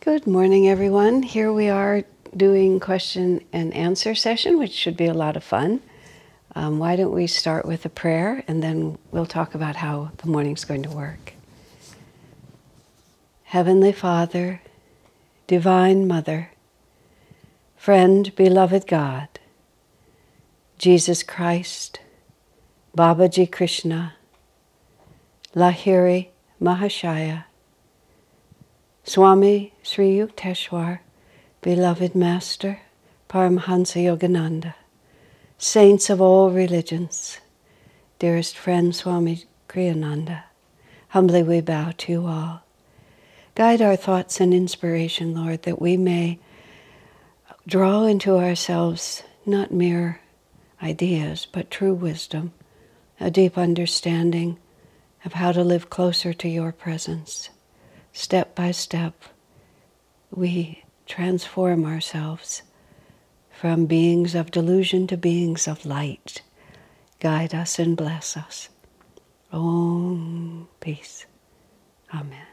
Good morning, everyone. Here we are doing question and answer session, which should be a lot of fun. Why don't we start with a prayer, and then we'll talk about how the morning's going to work. Heavenly Father, Divine Mother, Friend, Beloved God, Jesus Christ, Babaji Krishna, Lahiri Mahashaya, Swami Sri Yukteswar, Beloved Master, Paramhansa Yogananda, Saints of all religions, dearest friend Swami Kriyananda, humbly we bow to you all. Guide our thoughts and inspiration, Lord, that we may draw into ourselves not mere ideas, but true wisdom, a deep understanding of how to live closer to your presence. Step by step, we transform ourselves from beings of delusion to beings of light. Guide us and bless us. Om, peace. Amen.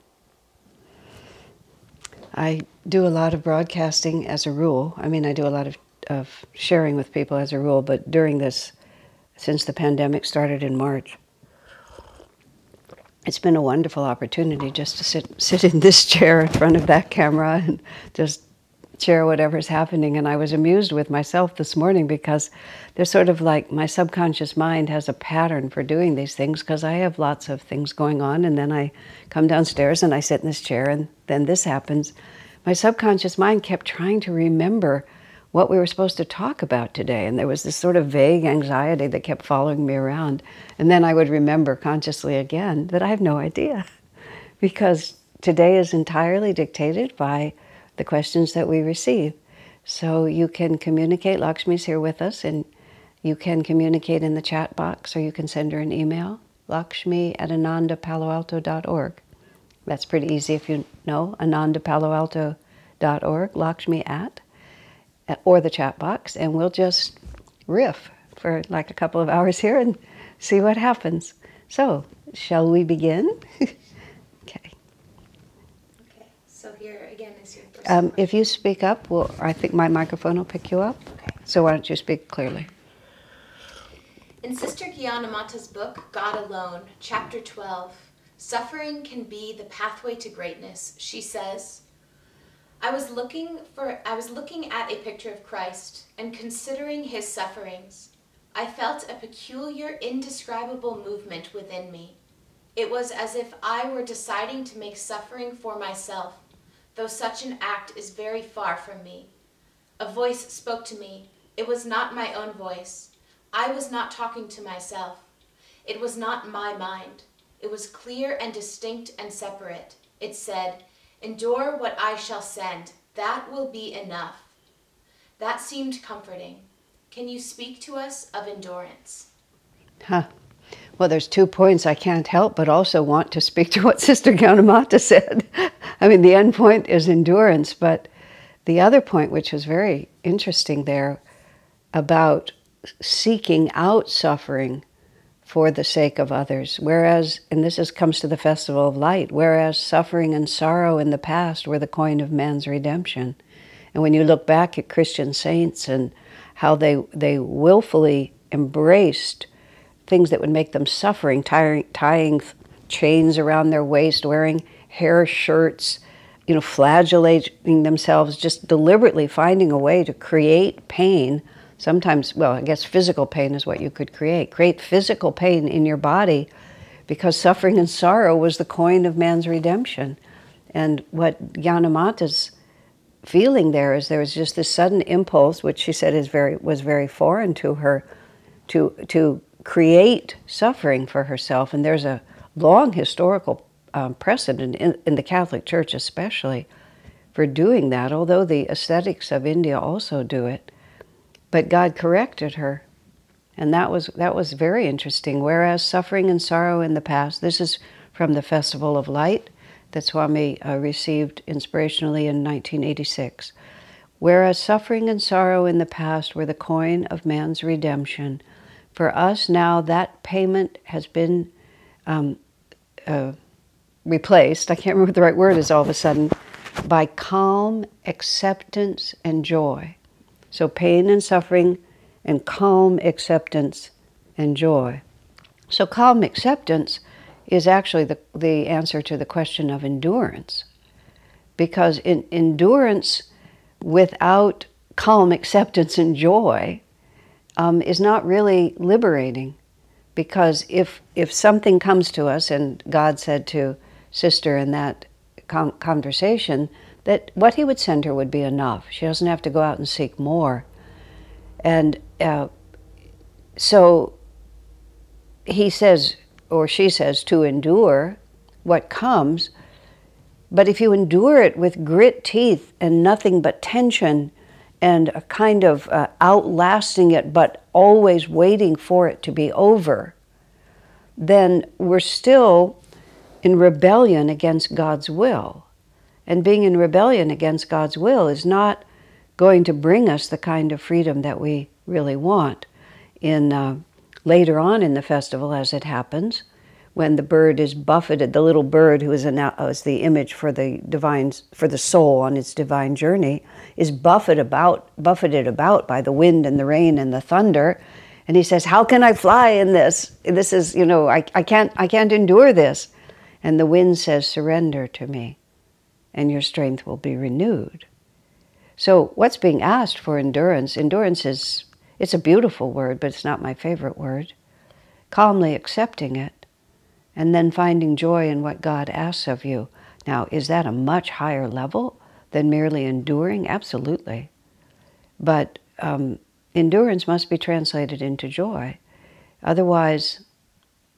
I do a lot of broadcasting as a rule. I mean, I do a lot of sharing with people as a rule, but during this, since the pandemic started in March, it's been a wonderful opportunity just to sit in this chair in front of that camera and just share whatever's happening. And I was amused with myself this morning because there's sort of like my subconscious mind has a pattern for doing these things because I have lots of things going on, and then I come downstairs and I sit in this chair and then this happens. My subconscious mind kept trying to remember what we were supposed to talk about today, and there was this sort of vague anxiety that kept following me around. And then I would remember consciously again that I have no idea, because today is entirely dictated by the questions that we receive. So you can communicate. Lakshmi's here with us, and you can communicate in the chat box, or you can send her an email, lakshmi@anandapaloalto.org. That's pretty easy if you know, anandapaloalto.org, Lakshmi or the chat box, and we'll just riff for like a couple of hours here and see what happens. So, shall we begin? Okay. Okay, so here again is your first question. If you speak up, I think my microphone will pick you up. Okay. So why don't you speak clearly? In Sister Gyanamata's book, God Alone, Chapter 12, Suffering Can Be the Pathway to Greatness, she says, I was looking at a picture of Christ and considering his sufferings. I felt a peculiar, indescribable movement within me. It was as if I were deciding to make suffering for myself, though such an act is very far from me. A voice spoke to me. It was not my own voice. I was not talking to myself. It was not my mind. It was clear and distinct and separate. It said, endure what I shall send. That will be enough. That seemed comforting. Can you speak to us of endurance? Well, there's 2 points I can't help but also want to speak to what Sister Gyanamata said. I mean, the end point is endurance, but the other point, which was very interesting there, about seeking out suffering for the sake of others, whereas, and comes to the Festival of Light, whereas suffering and sorrow in the past were the coin of man's redemption. And when you look back at Christian saints and how they willfully embraced things that would make them suffering, tying chains around their waist, wearing hair shirts, flagellating themselves, just deliberately finding a way to create pain. Sometimes, well, I guess physical pain is what you could create. Create physical pain in your body because suffering and sorrow was the coin of man's redemption. And what Gyanamata's feeling there was just this sudden impulse, which she said was very foreign to her, to create suffering for herself. And there's a long historical precedent in the Catholic Church especially for doing that, although the ascetics of India also do it. But God corrected her, and that was very interesting. Whereas suffering and sorrow in the past, this is from the Festival of Light that Swami received inspirationally in 1986. Whereas suffering and sorrow in the past were the coin of man's redemption, for us now that payment has been replaced. I can't remember what the right word is all of a sudden. by calm acceptance and joy. So pain and suffering and calm acceptance and joy. So calm acceptance is actually the answer to the question of endurance. Because endurance without calm acceptance and joy is not really liberating. Because if something comes to us, and God said to Sister in that conversation that what he would send her would be enough. She doesn't have to go out and seek more. And so he says, or she says, to endure what comes. But if you endure it with grit teeth and nothing but tension and a kind of outlasting it, but always waiting for it to be over, then we're still in rebellion against God's will. And being in rebellion against God's will is not going to bring us the kind of freedom that we really want. Later on in the festival, as it happens, when the bird is buffeted, the little bird who is the image for the divine, for the soul on its divine journey, is buffeted about by the wind and the rain and the thunder, and he says, "How can I fly in this? This is, I can't endure this." And the wind says, "Surrender to me, and your strength will be renewed." So what's being asked for endurance? Endurance it's a beautiful word, but it's not my favorite word. Calmly accepting it, and then finding joy in what God asks of you. Now, is that a much higher level than merely enduring? Absolutely. But endurance must be translated into joy. Otherwise,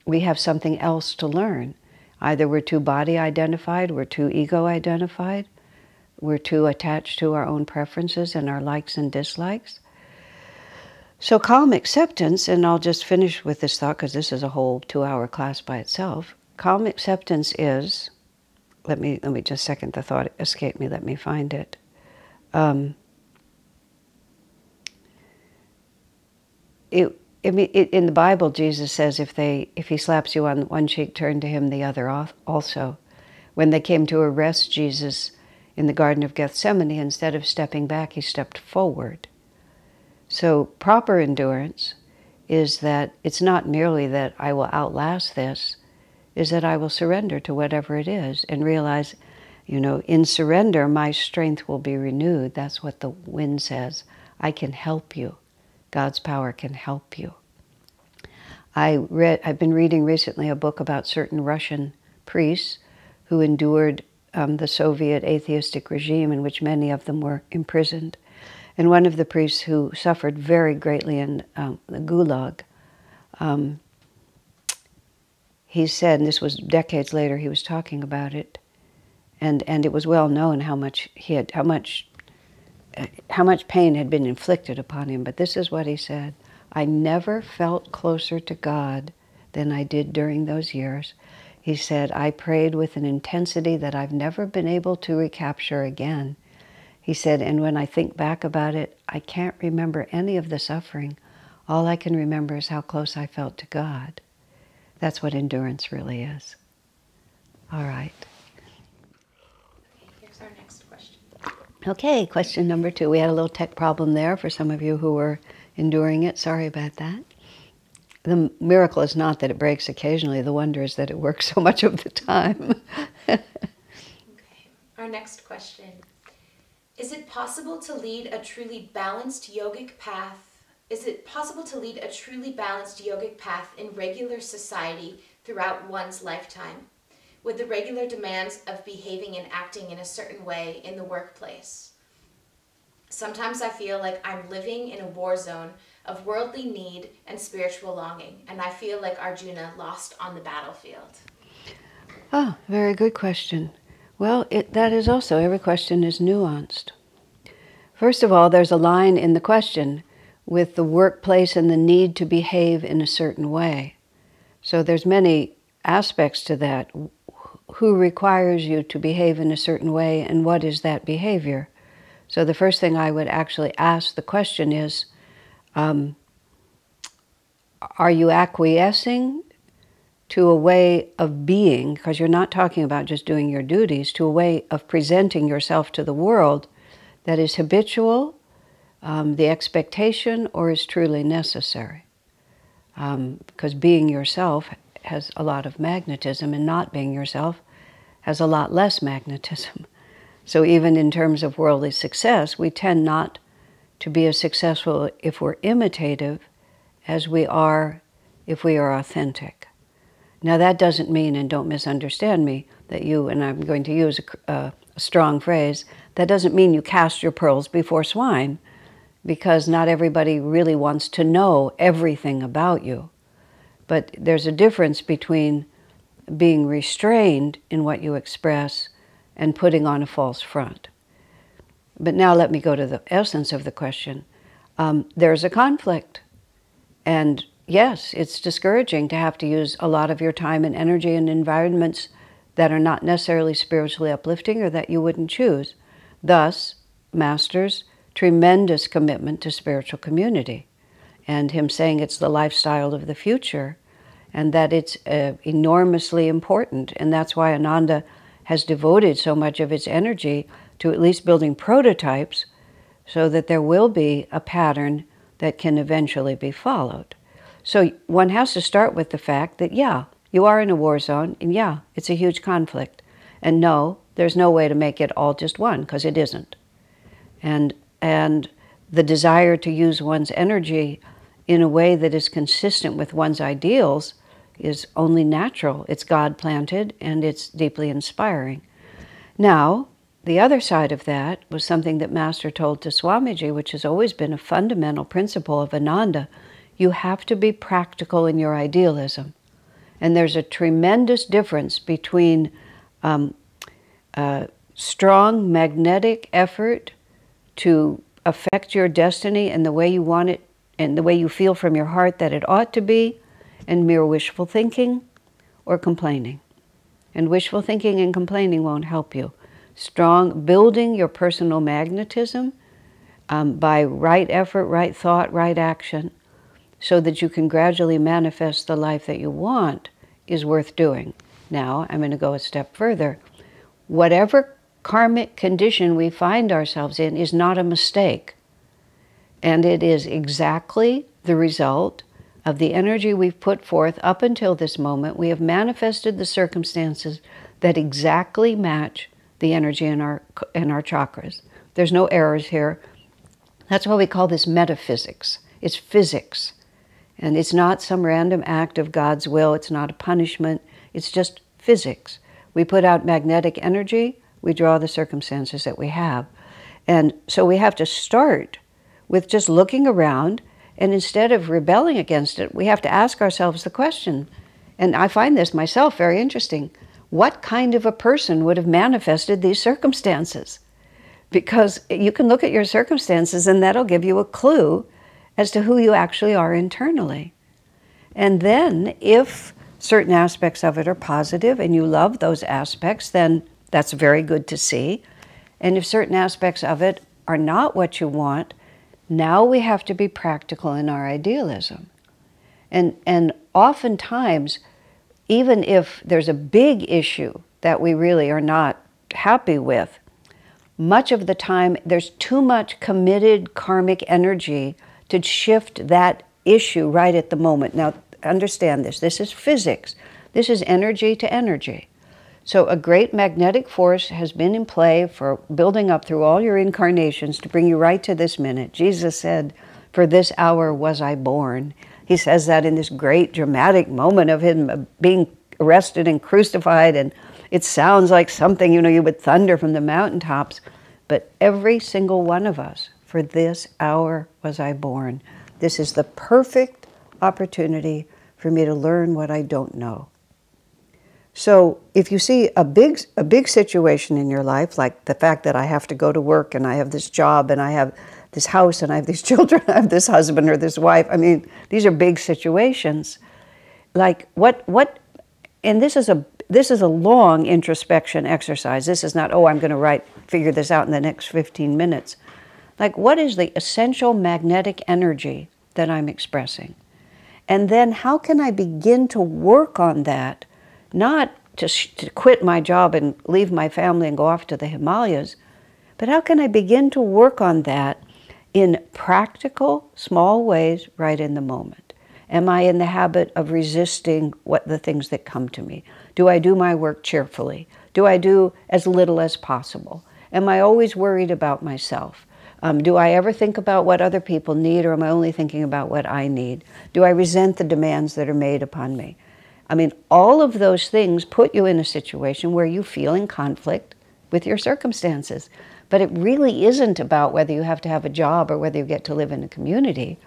we have something else to learn. Either we're too body identified, we're too ego identified, we're too attached to our own preferences and our likes and dislikes. So calm acceptance, and I'll just finish with this thought because this is a whole 2-hour class by itself. Calm acceptance is, let me just second the thought escaped me, let me find it. In the Bible, Jesus says if he slaps you on one cheek, turn to him the other also. When they came to arrest Jesus in the Garden of Gethsemane, instead of stepping back, he stepped forward. So proper endurance is that it's not merely that I will outlast this, is that I will surrender to whatever it is and realize, in surrender, my strength will be renewed. That's what the wind says. I can help you. God's power can help you. I've been reading recently a book about certain Russian priests who endured the Soviet atheistic regime in which many of them were imprisoned. And one of the priests who suffered very greatly in the Gulag, he said, and this was decades later, he was talking about it, and it was well known how much pain had been inflicted upon him. But this is what he said: "I never felt closer to God than I did during those years." He said, "I prayed with an intensity that I've never been able to recapture again." He said, "And when I think back about it, I can't remember any of the suffering. All I can remember is how close I felt to God." That's what endurance really is. All right. Here's our next question. Okay, question number 2. We had a little tech problem there for some of you who were enduring it. Sorry about that. The miracle is not that it breaks occasionally. The wonder is that it works so much of the time. Okay. Our next question. Is it possible to lead a truly balanced yogic path? Is it possible to lead a truly balanced yogic path in regular society throughout one's lifetime, with the regular demands of behaving and acting in a certain way in the workplace? Sometimes I feel like I'm living in a war zone of worldly need and spiritual longing, and I feel like Arjuna lost on the battlefield. Oh, very good question. Well, that is also, every question is nuanced. First of all, there's a line in the question with the workplace and the need to behave in a certain way. So there's many aspects to that. Who requires you to behave in a certain way, and what is that behavior? So the first thing I would actually ask the question is, are you acquiescing to a way of being, because you're not talking about just doing your duties, to a way of presenting yourself to the world that is habitual, the expectation, or is truly necessary. Because being yourself has a lot of magnetism, and not being yourself has a lot less magnetism. So even in terms of worldly success, we tend not to be as successful if we're imitative as we are if we are authentic. Now that doesn't mean, and don't misunderstand me, that you, and I'm going to use a strong phrase, that doesn't mean you cast your pearls before swine, because not everybody really wants to know everything about you. But there's a difference between being restrained in what you express and putting on a false front. But now let me go to the essence of the question. There's a conflict. And yes, it's discouraging to have to use a lot of your time and energy in environments that are not necessarily spiritually uplifting or that you wouldn't choose. Thus, Master's tremendous commitment to spiritual community, and him saying it's the lifestyle of the future, and that it's enormously important. And that's why Ananda has devoted so much of its energy to at least building prototypes so that there will be a pattern that can eventually be followed. So one has to start with the fact that, yeah, you are in a war zone, and yeah, it's a huge conflict. And no, there's no way to make it all just one, because it isn't. And the desire to use one's energy in a way that is consistent with one's ideals is only natural. It's God-planted, and it's deeply inspiring. Now, the other side of that was something that Master told to Swamiji, which has always been a fundamental principle of Ananda. You have to be practical in your idealism. And there's a tremendous difference between strong magnetic effort to affect your destiny and the way you want it and the way you feel from your heart that it ought to be, and mere wishful thinking or complaining. And wishful thinking and complaining won't help you. Strong, building your personal magnetism by right effort, right thought, right action, so that you can gradually manifest the life that you want, is worth doing. Now, I'm going to go a step further. Whatever karmic condition we find ourselves in is not a mistake. And it is exactly the result of the energy we've put forth up until this moment. We have manifested the circumstances that exactly match the energy in our chakras. There's no errors here. That's why we call this metaphysics. It's physics. And it's not some random act of God's will. It's not a punishment. It's just physics. We put out magnetic energy. We draw the circumstances that we have. And so we have to start with just looking around, and instead of rebelling against it, we have to ask ourselves the question, and I find this myself very interesting, what kind of a person would have manifested these circumstances? Because you can look at your circumstances and that'll give you a clue as to who you actually are internally. And then if certain aspects of it are positive and you love those aspects, then that's very good to see. And if certain aspects of it are not what you want, now we have to be practical in our idealism. And oftentimes, even if there's a big issue that we really are not happy with, much of the time there's too much committed karmic energy to shift that issue right at the moment. Now, understand this. This is physics. This is energy to energy. So a great magnetic force has been in play for building up through all your incarnations to bring you right to this minute. Jesus said, "For this hour was I born." He says that in this great dramatic moment of him being arrested and crucified, and it sounds like something, you would thunder from the mountaintops. But every single one of us, for this hour was I born. This is the perfect opportunity for me to learn what I don't know. So if you see a big situation in your life, like the fact that I have to go to work and I have this job and I have this house and I have these children, I have this husband or this wife, these are big situations. Like and this is a long introspection exercise. This is not, I'm going to figure this out in the next 15 minutes. Like, what is the essential magnetic energy that I'm expressing? And then how can I begin to work on that? Not to quit my job and leave my family and go off to the Himalayas, but how can I begin to work on that in practical, small ways right in the moment? Am I in the habit of resisting the things that come to me? Do I do my work cheerfully? Do I do as little as possible? Am I always worried about myself? Do I ever think about what other people need, or am I only thinking about what I need? Do I resent the demands that are made upon me? I mean, all of those things put you in a situation where you feel in conflict with your circumstances. But it really isn't about whether you have to have a job or whether you get to live in a community.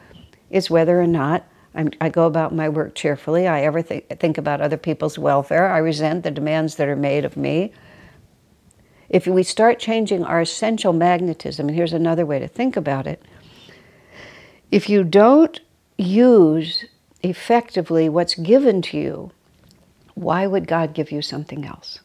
It's whether or not I go about my work cheerfully, I ever think about other people's welfare, I resent the demands that are made of me. If we start changing our essential magnetism, and here's another way to think about it, if you don't use effectively what's given to you, why would God give you something else?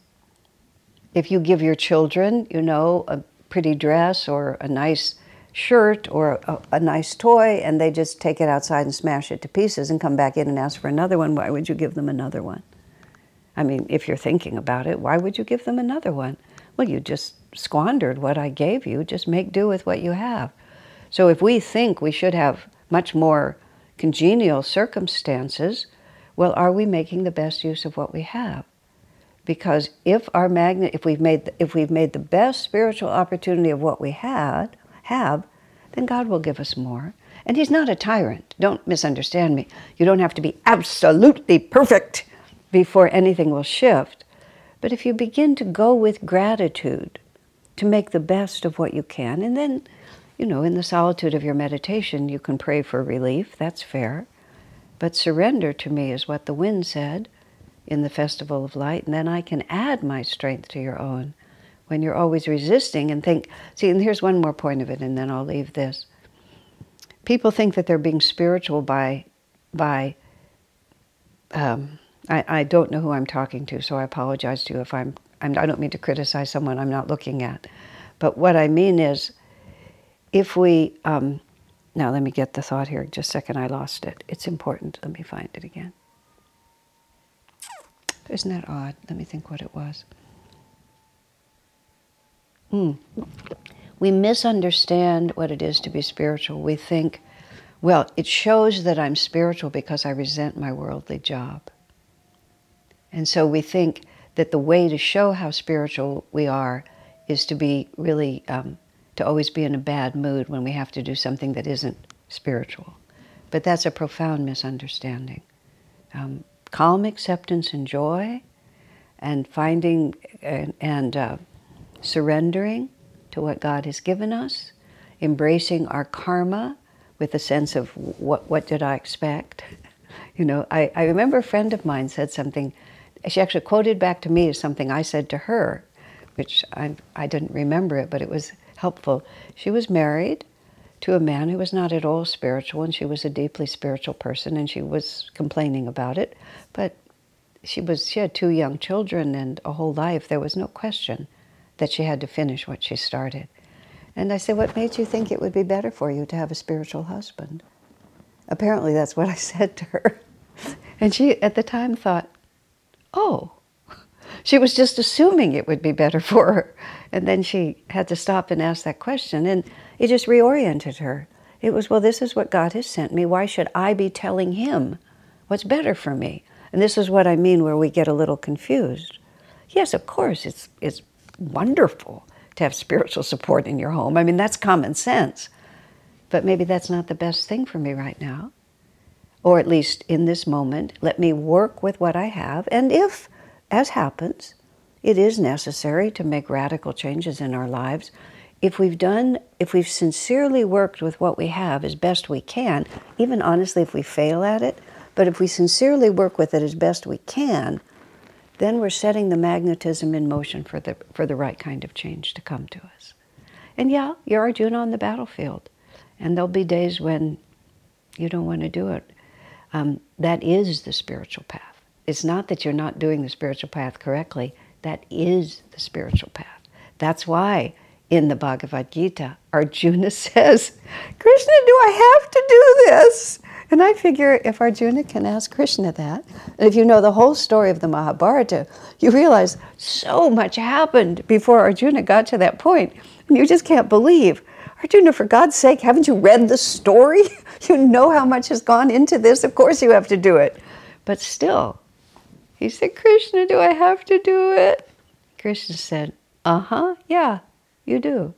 If you give your children, a pretty dress or a nice shirt or a nice toy, and they just take it outside and smash it to pieces and come back in and ask for another one, why would you give them another one? I mean, if you're thinking about it, why would you give them another one? Well, you just squandered what I gave you. Just make do with what you have. So if we think we should have much more congenial circumstances, well, are we making the best use of what we have? Because if we've made the best spiritual opportunity of what we have, then God will give us more. And He's not a tyrant. Don't misunderstand me. You don't have to be absolutely perfect before anything will shift. But if you begin to go with gratitude to make the best of what you can, and then, in the solitude of your meditation, you can pray for relief, that's fair. But surrender to me is what the wind said in the Festival of Light, and then I can add my strength to your own. When you're always resisting and and here's one more point of it, and then I'll leave this. People think that they're being spiritual by I don't know who I'm talking to, so I apologize to you if I don't mean to criticize someone I'm not looking at. But what I mean is, if we, now let me get the thought here, just a second, I lost it. It's important, let me find it again. Isn't that odd? Let me think what it was. We misunderstand what it is to be spiritual. We think, well, it shows that I'm spiritual because I resent my worldly job. And so we think that the way to show how spiritual we are is to be really, to always be in a bad mood when we have to do something that isn't spiritual. But that's a profound misunderstanding. Calm acceptance and joy, and finding and surrendering to what God has given us, embracing our karma with a sense of what did I expect? I remember a friend of mine said something. She actually quoted back to me as something I said to her, which I didn't remember it, but it was helpful. She was married to a man who was not at all spiritual, and she was a deeply spiritual person, and she was complaining about it. But she had 2 young children and a whole life. There was no question that she had to finish what she started. And I said, what made you think it would be better for you to have a spiritual husband? Apparently that's what I said to her. And she, at the time, thought, oh, she was just assuming it would be better for her. And then she had to stop and ask that question, and it just reoriented her. It was, well, this is what God has sent me. Why should I be telling Him what's better for me? And this is what I mean where we get a little confused. Yes, of course, it's wonderful to have spiritual support in your home. I mean, that's common sense. But maybe that's not the best thing for me right now. Or at least in this moment, let me work with what I have. And if, as happens, it is necessary to make radical changes in our lives, if we've sincerely worked with what we have as best we can, even honestly if we fail at it, but if we sincerely work with it as best we can, then we're setting the magnetism in motion for the right kind of change to come to us. And yeah, you're Arjuna on the battlefield, and there'll be days when you don't want to do it. That is the spiritual path. It's not that you're not doing the spiritual path correctly. That is the spiritual path. That's why in the Bhagavad Gita, Arjuna says, Krishna, do I have to do this? And I figure if Arjuna can ask Krishna that, and if you know the whole story of the Mahabharata, you realize so much happened before Arjuna got to that point. And you just can't believe. Arjuna, for God's sake, haven't you read the story? You know how much has gone into this. Of course you have to do it. But still, he said, Krishna, do I have to do it? Krishna said, yeah, you do.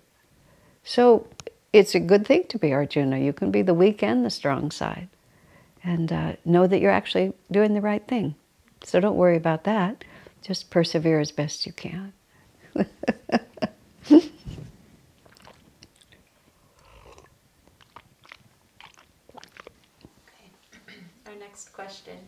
So it's a good thing to be Arjuna. You can be the weak and the strong side. And know that you're actually doing the right thing. So don't worry about that. Just persevere as best you can. Our next question.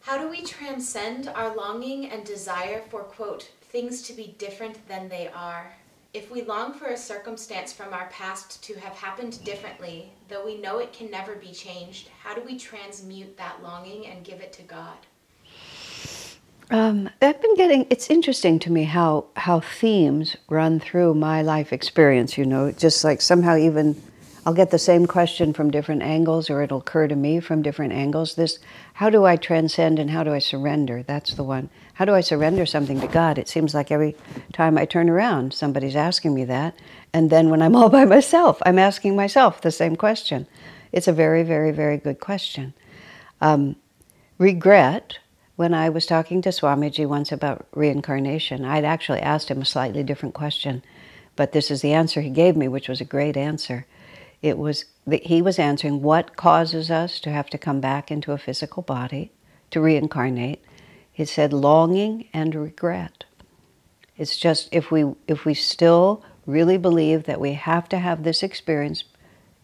How do we transcend our longing and desire for, quote, things to be different than they are? If we long for a circumstance from our past to have happened differently, though we know it can never be changed, how do we transmute that longing and give it to God? It's interesting to me how themes run through my life experience, just like somehow even I'll get the same question from different angles, or it'll occur to me from different angles. This, how do I transcend and how do I surrender? That's the one. How do I surrender something to God? It seems like every time I turn around, somebody's asking me that. And then when I'm all by myself, I'm asking myself the same question. It's a very, very, very good question. Regret, when I was talking to Swamiji once about reincarnation, I'd actually asked him a slightly different question. But this is the answer he gave me, which was a great answer. It was that he was answering what causes us to have to come back into a physical body, to reincarnate. He said longing and regret. It's just if we still really believe that we have to have this experience,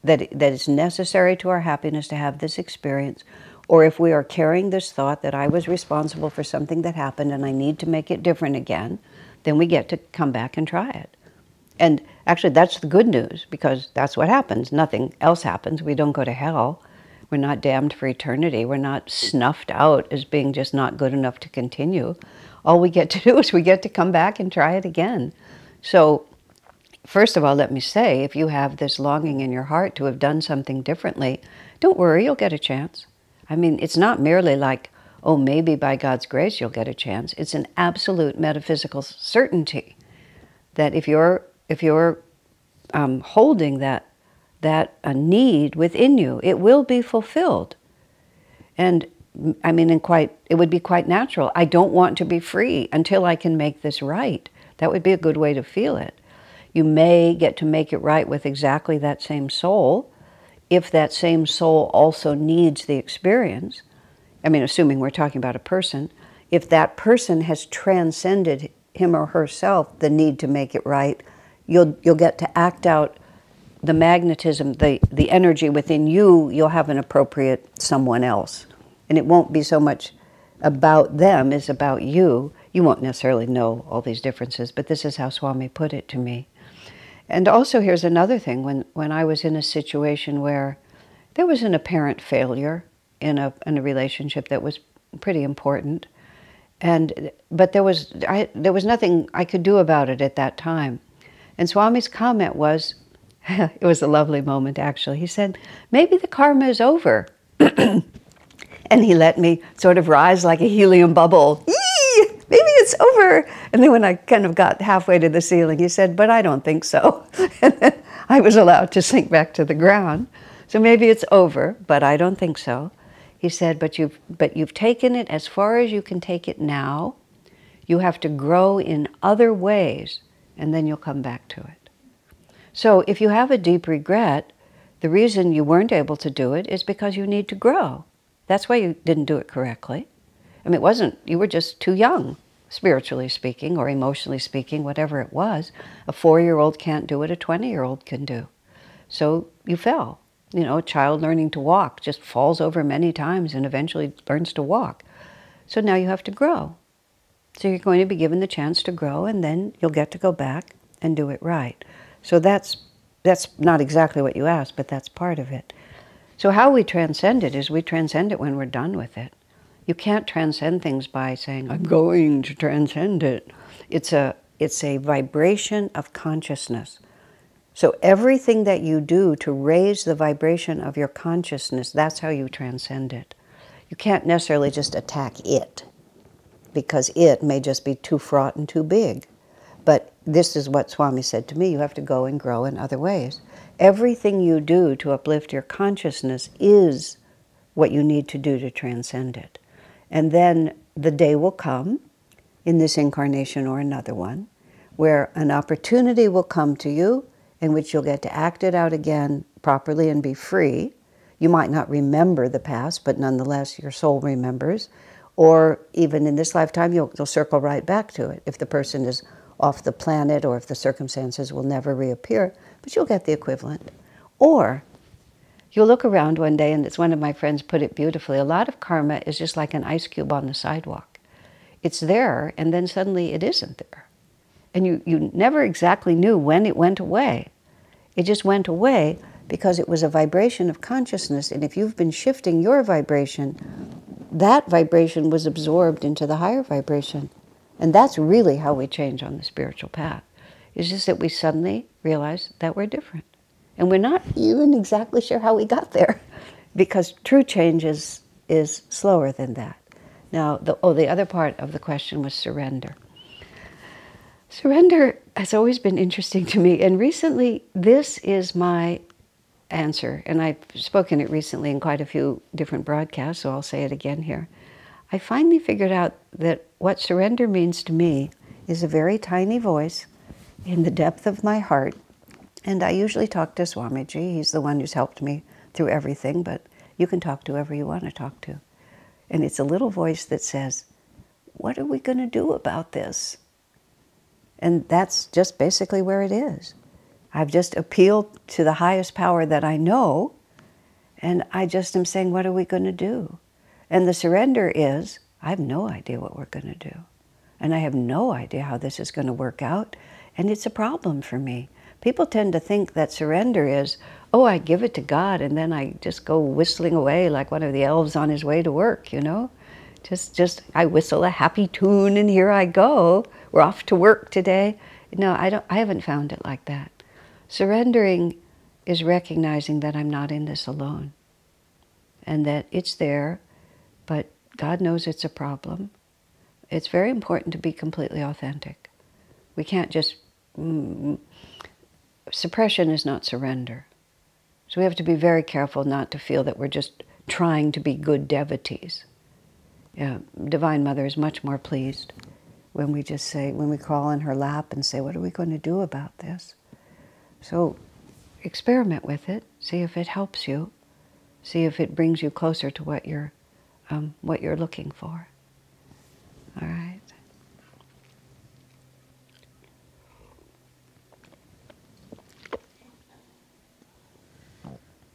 that it's necessary to our happiness to have this experience, or if we are carrying this thought that I was responsible for something that happened and I need to make it different again, then we get to come back and try it. And actually, that's the good news, because that's what happens. Nothing else happens. We don't go to hell. We're not damned for eternity. We're not snuffed out as being just not good enough to continue. All we get to do is we get to come back and try it again. So, first of all, let me say, if you have this longing in your heart to have done something differently, don't worry, you'll get a chance. I mean, it's not merely like, oh, maybe by God's grace you'll get a chance. It's an absolute metaphysical certainty that if you're holding that need within you, it will be fulfilled. And I mean, it would be quite natural. I don't want to be free until I can make this right. That would be a good way to feel it. You may get to make it right with exactly that same soul, if that same soul also needs the experience. I mean, assuming we're talking about a person, if that person has transcended him or herself the need to make it right, you'll get to act out the magnetism, the energy within you. You'll have an appropriate someone else. And it won't be so much about them as about you. You won't necessarily know all these differences, but this is how Swami put it to me. And also here's another thing. When I was in a situation where there was an apparent failure in a relationship that was pretty important, but there was nothing I could do about it at that time. And Swami's comment was, it was a lovely moment actually, he said, maybe the karma is over. And he let me sort of rise like a helium bubble. Yee! Maybe it's over. And then when I kind of got halfway to the ceiling, he said, but I don't think so. And then I was allowed to sink back to the ground. So maybe it's over, but I don't think so. He said, but you've taken it as far as you can take it now. You have to grow in other ways, and then you'll come back to it. So if you have a deep regret, the reason you weren't able to do it is because you need to grow. That's why you didn't do it correctly. I mean, it wasn't, you were just too young, spiritually speaking, or emotionally speaking, whatever it was. A 4-year-old can't do what a 20-year-old can do. So you fell. You know, a child learning to walk just falls over many times and eventually learns to walk. So now you have to grow. So you're going to be given the chance to grow, and then you'll get to go back and do it right. So that's not exactly what you asked, but that's part of it. So how we transcend it is we transcend it when we're done with it. You can't transcend things by saying, I'm going to transcend it. It's a vibration of consciousness. So everything that you do to raise the vibration of your consciousness, that's how you transcend it. You can't necessarily just attack it, because it may just be too fraught and too big. But this is what Swami said to me, you have to go and grow in other ways. Everything you do to uplift your consciousness is what you need to do to transcend it. And then the day will come, in this incarnation or another one, where an opportunity will come to you in which you'll get to act it out again properly and be free. You might not remember the past, but nonetheless your soul remembers. Or even in this lifetime, you'll circle right back to it if the person is off the planet or if the circumstances will never reappear, but you'll get the equivalent. Or you'll look around one day, and it's one of my friends put it beautifully, a lot of karma is just like an ice cube on the sidewalk. It's there, and then suddenly it isn't there. And you never exactly knew when it went away. It just went away because it was a vibration of consciousness, and if you've been shifting your vibration, that vibration was absorbed into the higher vibration. And that's really how we change on the spiritual path. It's just that we suddenly realize that we're different. And we're not even exactly sure how we got there, because true change is slower than that. Now, the other part of the question was surrender. Surrender has always been interesting to me, and recently this is my answer, and I've spoken it recently in quite a few different broadcasts, so I'll say it again here. I finally figured out that what surrender means to me is a very tiny voice in the depth of my heart, and I usually talk to Swamiji. He's the one who's helped me through everything, but you can talk to whoever you want to talk to. And it's a little voice that says, what are we going to do about this? And that's just basically where it is. I've just appealed to the highest power that I know, and I just am saying, what are we going to do? And the surrender is, I have no idea what we're going to do. And I have no idea how this is going to work out, and it's a problem for me. People tend to think that surrender is, oh, I give it to God, and then I just go whistling away like one of the elves on his way to work, you know? Just I whistle a happy tune, and here I go. We're off to work today. No, I haven't found it like that. Surrendering is recognizing that I'm not in this alone, and that it's there, but God knows it's a problem. It's very important to be completely authentic. We can't just... suppression is not surrender. So we have to be very careful not to feel that we're just trying to be good devotees. Divine Mother is much more pleased when we just say, when we crawl in her lap and say, what are we going to do about this? So experiment with it, see if it helps you, see if it brings you closer to what you're looking for. All right.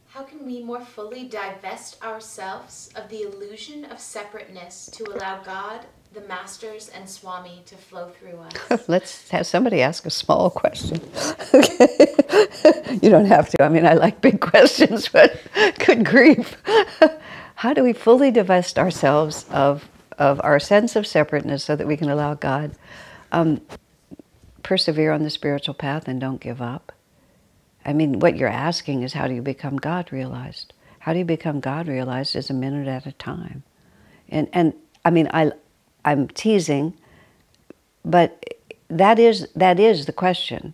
How can we more fully divest ourselves of the illusion of separateness to allow God, the Masters, and Swami to flow through us? Let's have somebody ask a small question. You don't have to. I mean, I like big questions, but good grief. How do we fully divest ourselves of our sense of separateness so that we can allow God? Persevere on the spiritual path and don't give up. I mean, what you're asking is, how do you become God-realized? How do you become God-realized is a minute at a time. And I mean, I'm teasing, but that is the question.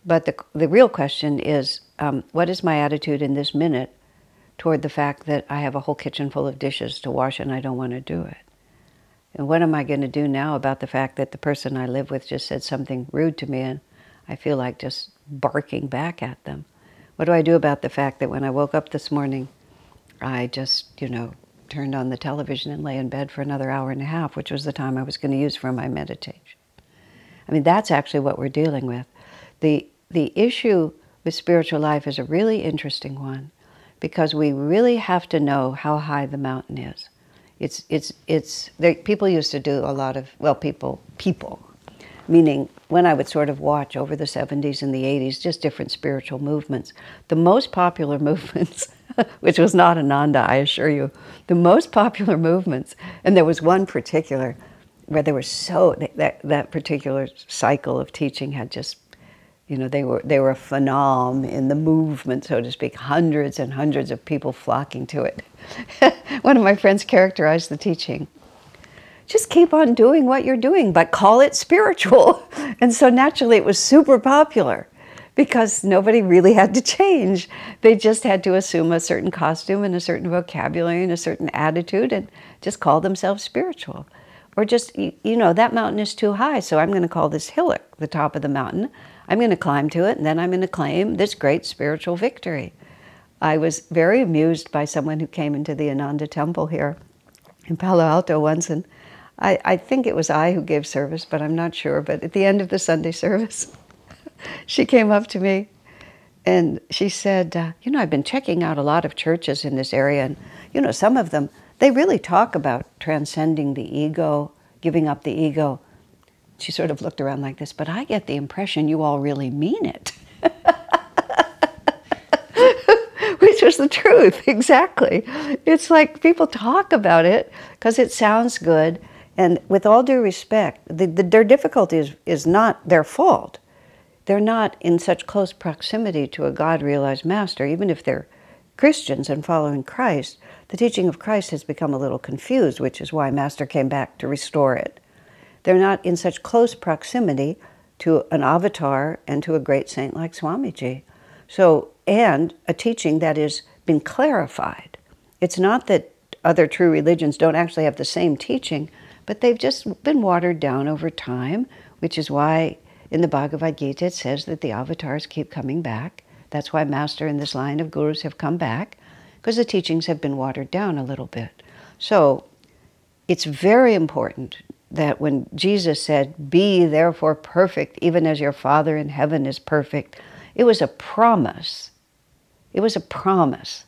But the real question is, what is my attitude in this minute toward the fact that I have a whole kitchen full of dishes to wash and I don't want to do it? And what am I going to do now about the fact that the person I live with just said something rude to me and I feel like just barking back at them? What do I do about the fact that when I woke up this morning, I just, turned on the television and lay in bed for another hour and a half, which was the time I was going to use for my meditation? I mean, that's actually what we're dealing with. The issue with spiritual life is a really interesting one, because we really have to know how high the mountain is. People used to do a lot of, people, meaning when I would sort of watch over the 70s and the 80s, just different spiritual movements. The most popular movements, which was not Ananda, I assure you, the most popular movements, and there was one particular where there was that particular cycle of teaching had just, You know, they were a phenom in the movement, so to speak, hundreds and hundreds of people flocking to it. One of my friends characterized the teaching. Just keep on doing what you're doing, but call it spiritual. And so naturally it was super popular because nobody really had to change. They just had to assume a certain costume and a certain vocabulary and a certain attitude and just call themselves spiritual. Or just, you know, that mountain is too high, so I'm going to call this hillock the top of the mountain. I'm going to climb to it, and then I'm going to claim this great spiritual victory. I was very amused by someone who came into the Ananda temple here in Palo Alto once, and I think it was I who gave service, but I'm not sure. But at the end of the Sunday service, she came up to me and she said, you know, I've been checking out a lot of churches in this area, and, you know, some of them, they really talk about transcending the ego, giving up the ego. She sort of looked around like this, but I get the impression you all really mean it. Which was the truth, exactly. It's like people talk about it because it sounds good, and with all due respect, their difficulty is not their fault. They're not in such close proximity to a God-realized master. Even if they're Christians and following Christ, the teaching of Christ has become a little confused, which is why Master came back to restore it. They're not in such close proximity to an avatar and to a great saint like Swamiji. So, and a teaching that has been clarified. It's not that other true religions don't actually have the same teaching, but they've just been watered down over time, which is why in the Bhagavad Gita it says that the avatars keep coming back. That's why Master and this line of gurus have come back, because the teachings have been watered down a little bit. So it's very important that when Jesus said, "Be therefore perfect, even as your Father in heaven is perfect," it was a promise. It was a promise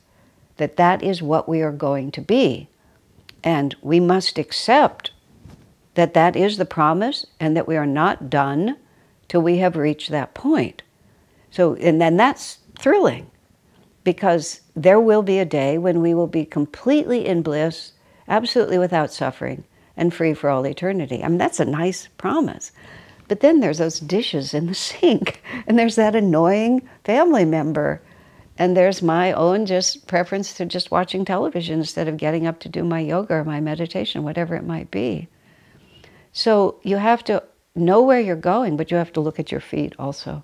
that that is what we are going to be. And we must accept that that is the promise and that we are not done till we have reached that point. So, and then that's thrilling, because there will be a day when we will be completely in bliss, absolutely without suffering, and free for all eternity. I mean, that's a nice promise. But then there's those dishes in the sink, and there's that annoying family member, and there's my own just preference to just watching television instead of getting up to do my yoga or my meditation, whatever it might be. So you have to know where you're going, but you have to look at your feet also.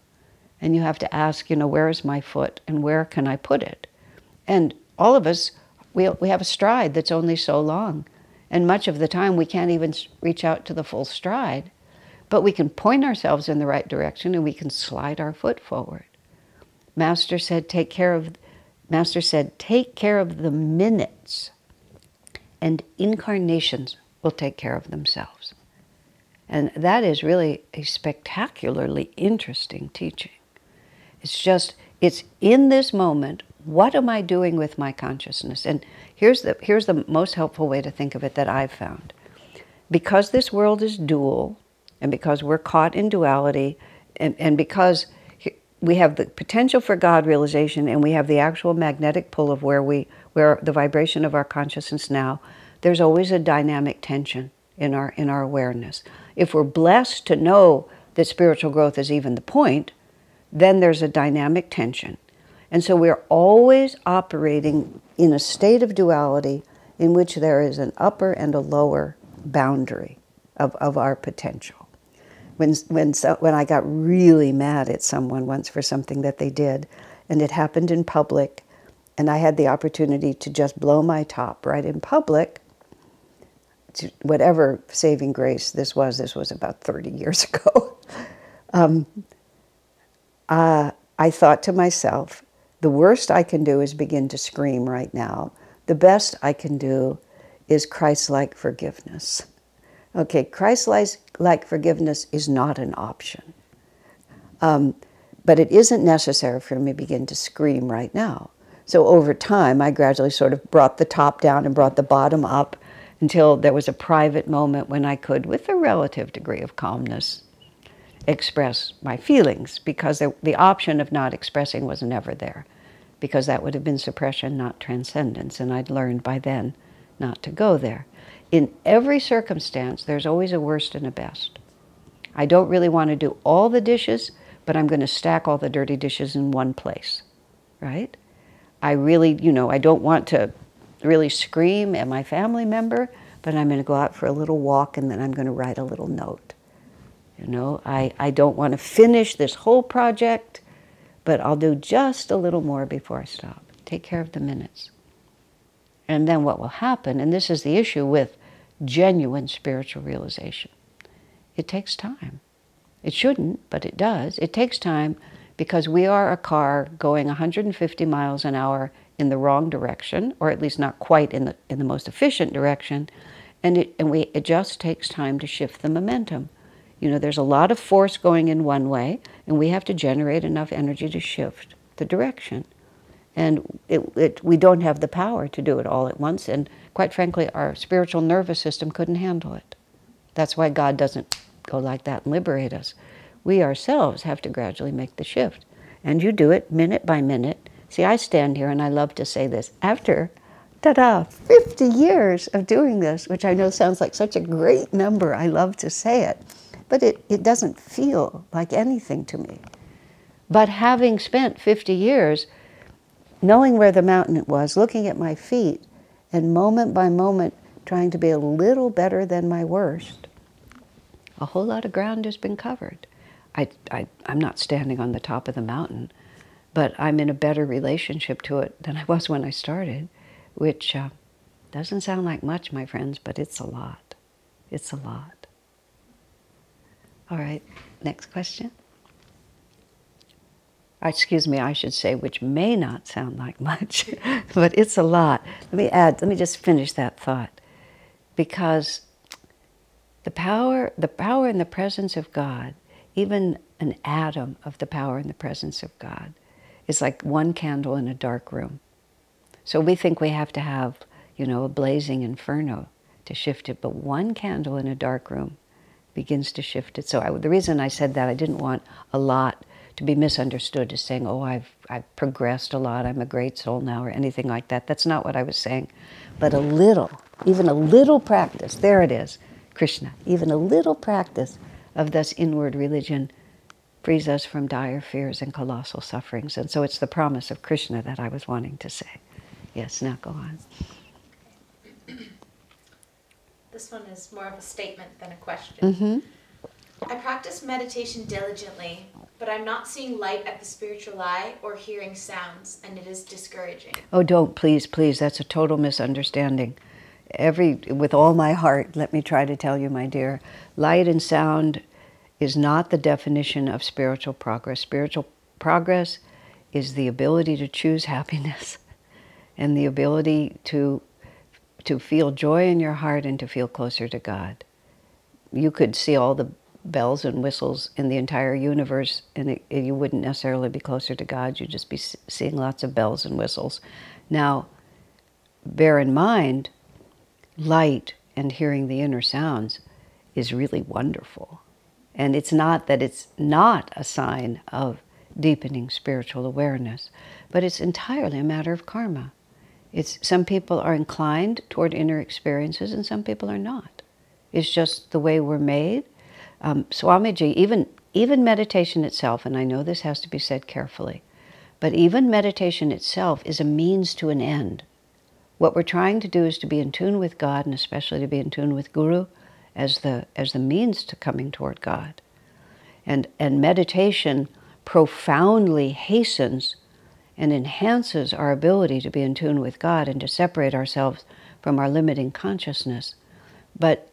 And you have to ask, you know, where is my foot and where can I put it? And all of us, we have a stride that's only so long. And much of the time we can't even reach out to the full stride, but we can point ourselves in the right direction and we can slide our foot forward. Master said, take care of the minutes, and incarnations will take care of themselves. And that is really a spectacularly interesting teaching. It's in this moment, what am I doing with my consciousness? And here's the most helpful way to think of it that I've found. Because this world is dual, and because we're caught in duality, and because we have the potential for God realization, and we have the actual magnetic pull of where the vibration of our consciousness now, there's always a dynamic tension in our awareness. If we're blessed to know that spiritual growth is even the point, then there's a dynamic tension. And so we're always operating in a state of duality in which there is an upper and a lower boundary of our potential. When I got really mad at someone once for something that they did, and it happened in public, and I had the opportunity to just blow my top right in public, to whatever saving grace this was about 30 years ago. I thought to myself, the worst I can do is begin to scream right now. The best I can do is Christ-like forgiveness. Okay, Christ-like forgiveness is not an option. But it isn't necessary for me to begin to scream right now. So over time, I gradually sort of brought the top down and brought the bottom up until there was a private moment when I could, with a relative degree of calmness, express my feelings, because the option of not expressing was never there, because that would have been suppression, not transcendence, and I'd learned by then not to go there. In every circumstance, there's always a worst and a best. I don't really want to do all the dishes, but I'm going to stack all the dirty dishes in one place, right? I really, I don't want to really scream at my family member, but I'm going to go out for a little walk and then I'm going to write a little note. I don't want to finish this whole project, but I'll do just a little more before I stop. Take care of the minutes. And then what will happen, and this is the issue with genuine spiritual realization, it takes time. It shouldn't, but it does. It takes time because we are a car going 150 miles an hour in the wrong direction, or at least not quite in the most efficient direction, and it just takes time to shift the momentum. There's a lot of force going in one way, and we have to generate enough energy to shift the direction. And we don't have the power to do it all at once, and quite frankly, our spiritual nervous system couldn't handle it. That's why God doesn't go like that and liberate us. We ourselves have to gradually make the shift. And you do it minute by minute. See, I stand here and I love to say this. After, 50 years of doing this, which I know sounds like such a great number, I love to say it, but it doesn't feel like anything to me. But having spent 50 years knowing where the mountain was, looking at my feet, and moment by moment trying to be a little better than my worst, a whole lot of ground has been covered. I'm not standing on the top of the mountain, but I'm in a better relationship to it than I was when I started, which doesn't sound like much, my friends, but it's a lot. It's a lot. All right, next question. Excuse me, I should say, which may not sound like much, but it's a lot. Let me just finish that thought. Because the power in the presence of God, even an atom of the power in the presence of God, is like one candle in a dark room. So we think we have to have, a blazing inferno to shift it, but one candle in a dark room begins to shift it. So the reason I said that, I didn't want a lot to be misunderstood as saying, oh, I've progressed a lot, I'm a great soul now, or anything like that. That's not what I was saying. But even a little practice, there it is, Krishna, even a little practice of this inward religion frees us from dire fears and colossal sufferings. And so it's the promise of Krishna that I was wanting to say. Yes, now go on. This one is more of a statement than a question. Mm-hmm. I practice meditation diligently, but I'm not seeing light at the spiritual eye or hearing sounds, and it is discouraging. Oh, don't, please, please. That's a total misunderstanding. With all my heart, let me try to tell you, my dear, light and sound is not the definition of spiritual progress. Spiritual progress is the ability to choose happiness and the ability to feel joy in your heart and to feel closer to God. You could see all the bells and whistles in the entire universe, and you wouldn't necessarily be closer to God. You'd just be seeing lots of bells and whistles. Now, bear in mind, light and hearing the inner sounds is really wonderful. And it's not that it's not a sign of deepening spiritual awareness, but it's entirely a matter of karma. Some people are inclined toward inner experiences and some people are not. It's just the way we're made. Swamiji, even meditation itself, and I know this has to be said carefully, but even meditation itself is a means to an end. What we're trying to do is to be in tune with God, and especially to be in tune with Guru as the means to coming toward God. And meditation profoundly hastens and enhances our ability to be in tune with God and to separate ourselves from our limiting consciousness. But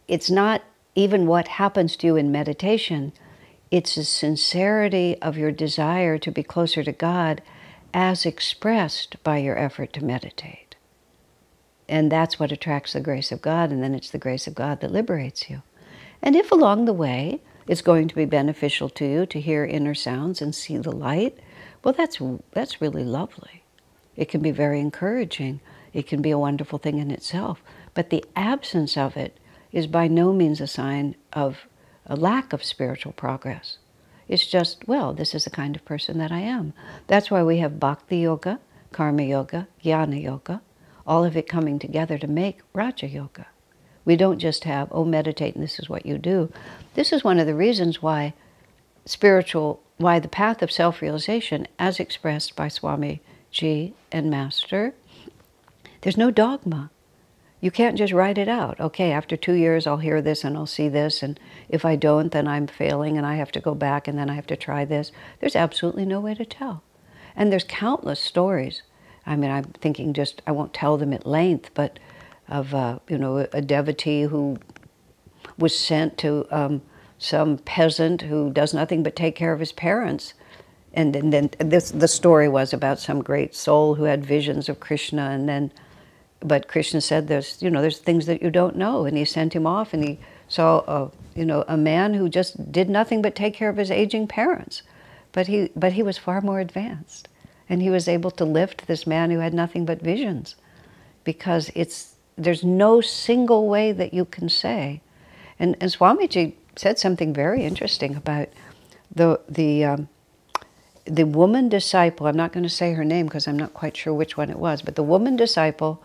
it's not even what happens to you in meditation, it's the sincerity of your desire to be closer to God as expressed by your effort to meditate. And that's what attracts the grace of God, and then it's the grace of God that liberates you. And if along the way it's going to be beneficial to you to hear inner sounds and see the light, well, that's really lovely. It can be very encouraging. It can be a wonderful thing in itself. But the absence of it is by no means a sign of a lack of spiritual progress. It's just, well, this is the kind of person that I am. That's why we have Bhakti Yoga, Karma Yoga, Jnana Yoga, all of it coming together to make Raja Yoga. We don't just have, oh, meditate and this is what you do. This is one of the reasons why spiritual why the path of self-realization, as expressed by Swami Ji and Master, there's no dogma. You can't just write it out. Okay, after 2 years I'll hear this and I'll see this, and if I don't, then I'm failing and I have to go back and then I have to try this. There's absolutely no way to tell. And there's countless stories. I mean, I'm thinking just, I won't tell them at length, but of, a devotee who was sent to some peasant who does nothing but take care of his parents. And then the story was about some great soul who had visions of Krishna, and then, but Krishna said, there's things that you don't know, and he sent him off, and he saw, a man who just did nothing but take care of his aging parents, but he was far more advanced, and he was able to lift this man who had nothing but visions, because there's no single way that you can say, and Swamiji said something very interesting about the woman disciple. I'm not going to say her name because I'm not quite sure which one it was, but the woman disciple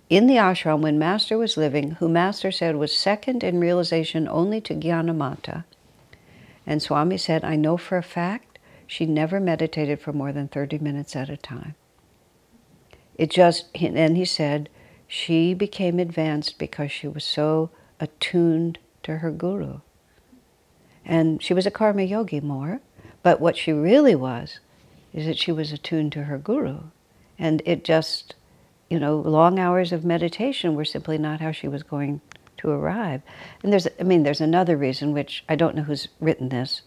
in the ashram when Master was living, who Master said was second in realization only to Gyanamata. And Swami said, I know for a fact she never meditated for more than 30 minutes at a time. And he said, she became advanced because she was so attuned to her guru. And she was a karma yogi more, but what she really was is that she was attuned to her guru. And it just, long hours of meditation were simply not how she was going to arrive. And there's another reason, which I don't know who's written this,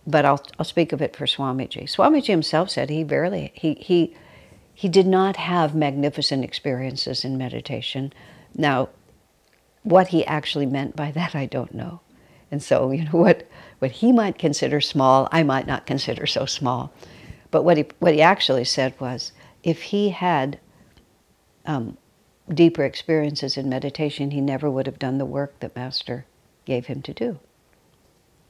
but I'll speak of it for Swamiji. Swamiji himself said he did not have magnificent experiences in meditation. Now, what he actually meant by that, I don't know. And so, what he might consider small, I might not consider so small. But what he actually said was, if he had deeper experiences in meditation, he never would have done the work that Master gave him to do.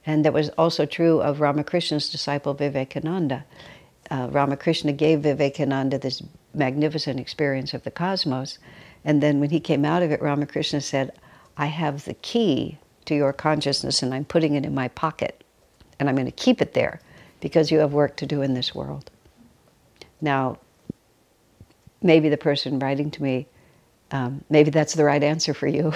And that was also true of Ramakrishna's disciple Vivekananda. Ramakrishna gave Vivekananda this magnificent experience of the cosmos, and then when he came out of it, Ramakrishna said, I have the key to your consciousness and I'm putting it in my pocket, and I'm going to keep it there because you have work to do in this world. Now, maybe the person writing to me, maybe that's the right answer for you,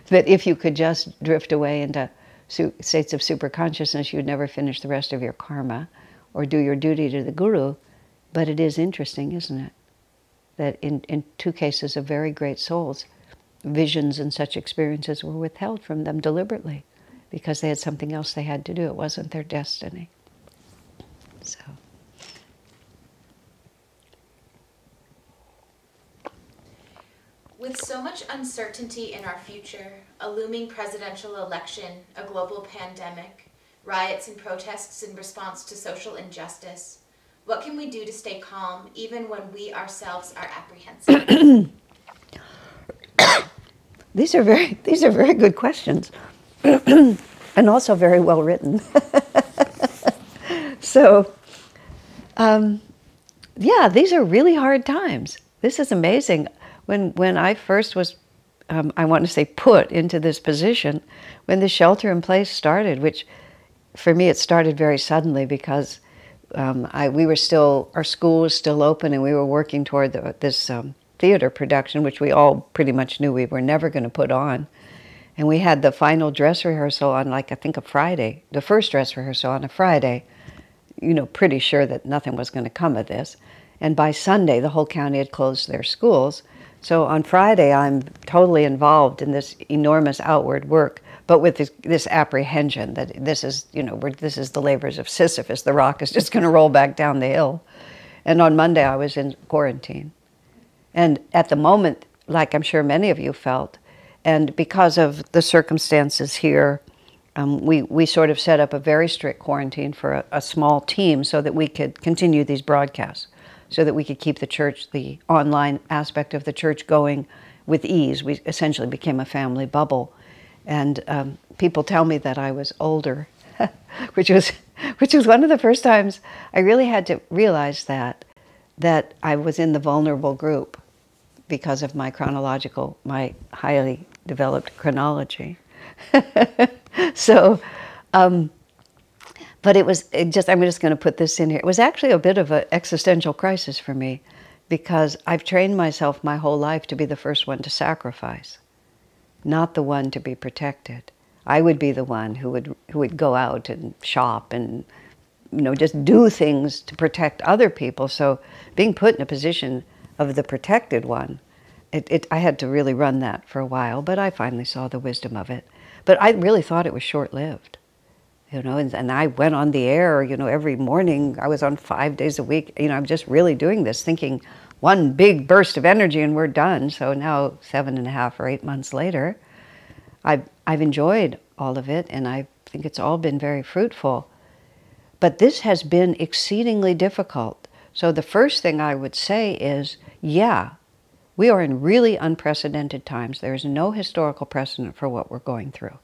that if you could just drift away into states of superconsciousness, you'd never finish the rest of your karma or do your duty to the guru. But it is interesting, isn't it, that in two cases of very great souls, visions and such experiences were withheld from them deliberately because they had something else they had to do. It wasn't their destiny. So. With so much uncertainty in our future, a looming presidential election, a global pandemic, riots and protests in response to social injustice, what can we do to stay calm even when we ourselves are apprehensive? These are very good questions, and also very well written. So, yeah, these are really hard times. This is amazing. When I first was, I want to say, put into this position, when the shelter in place started, which for me it started very suddenly because our school was still open and we were working toward this theater production, which we all pretty much knew we were never going to put on. And we had the final dress rehearsal on, I think, a Friday, the first dress rehearsal on a Friday, pretty sure that nothing was going to come of this. And by Sunday, the whole county had closed their schools. So on Friday, I'm totally involved in this enormous outward work, but with this apprehension that this is, this is the labors of Sisyphus. The rock is just going to roll back down the hill. And on Monday, I was in quarantine. And at the moment, like I'm sure many of you felt, and because of the circumstances here, we sort of set up a very strict quarantine for a small team so that we could continue these broadcasts, so that we could keep the church, the online aspect of the church going with ease. We essentially became a family bubble. And people tell me that I was older, which was one of the first times I really had to realize that I was in the vulnerable group because of my highly developed chronology. So, but But I'm just going to put this in here. It was actually a bit of an existential crisis for me, because I've trained myself my whole life to be the first one to sacrifice, not the one to be protected. I would be the one who would go out and shop and, just do things to protect other people. So being put in a position of the protected one, I had to really run that for a while, but I finally saw the wisdom of it. But I really thought it was short-lived. And I went on the air, every morning. I was on 5 days a week. I'm just really doing this, thinking one big burst of energy and we're done. So now 7.5 or 8 months later, I've enjoyed all of it, and I think it's all been very fruitful. But this has been exceedingly difficult. So the first thing I would say is, yeah, we are in really unprecedented times. There is no historical precedent for what we're going through,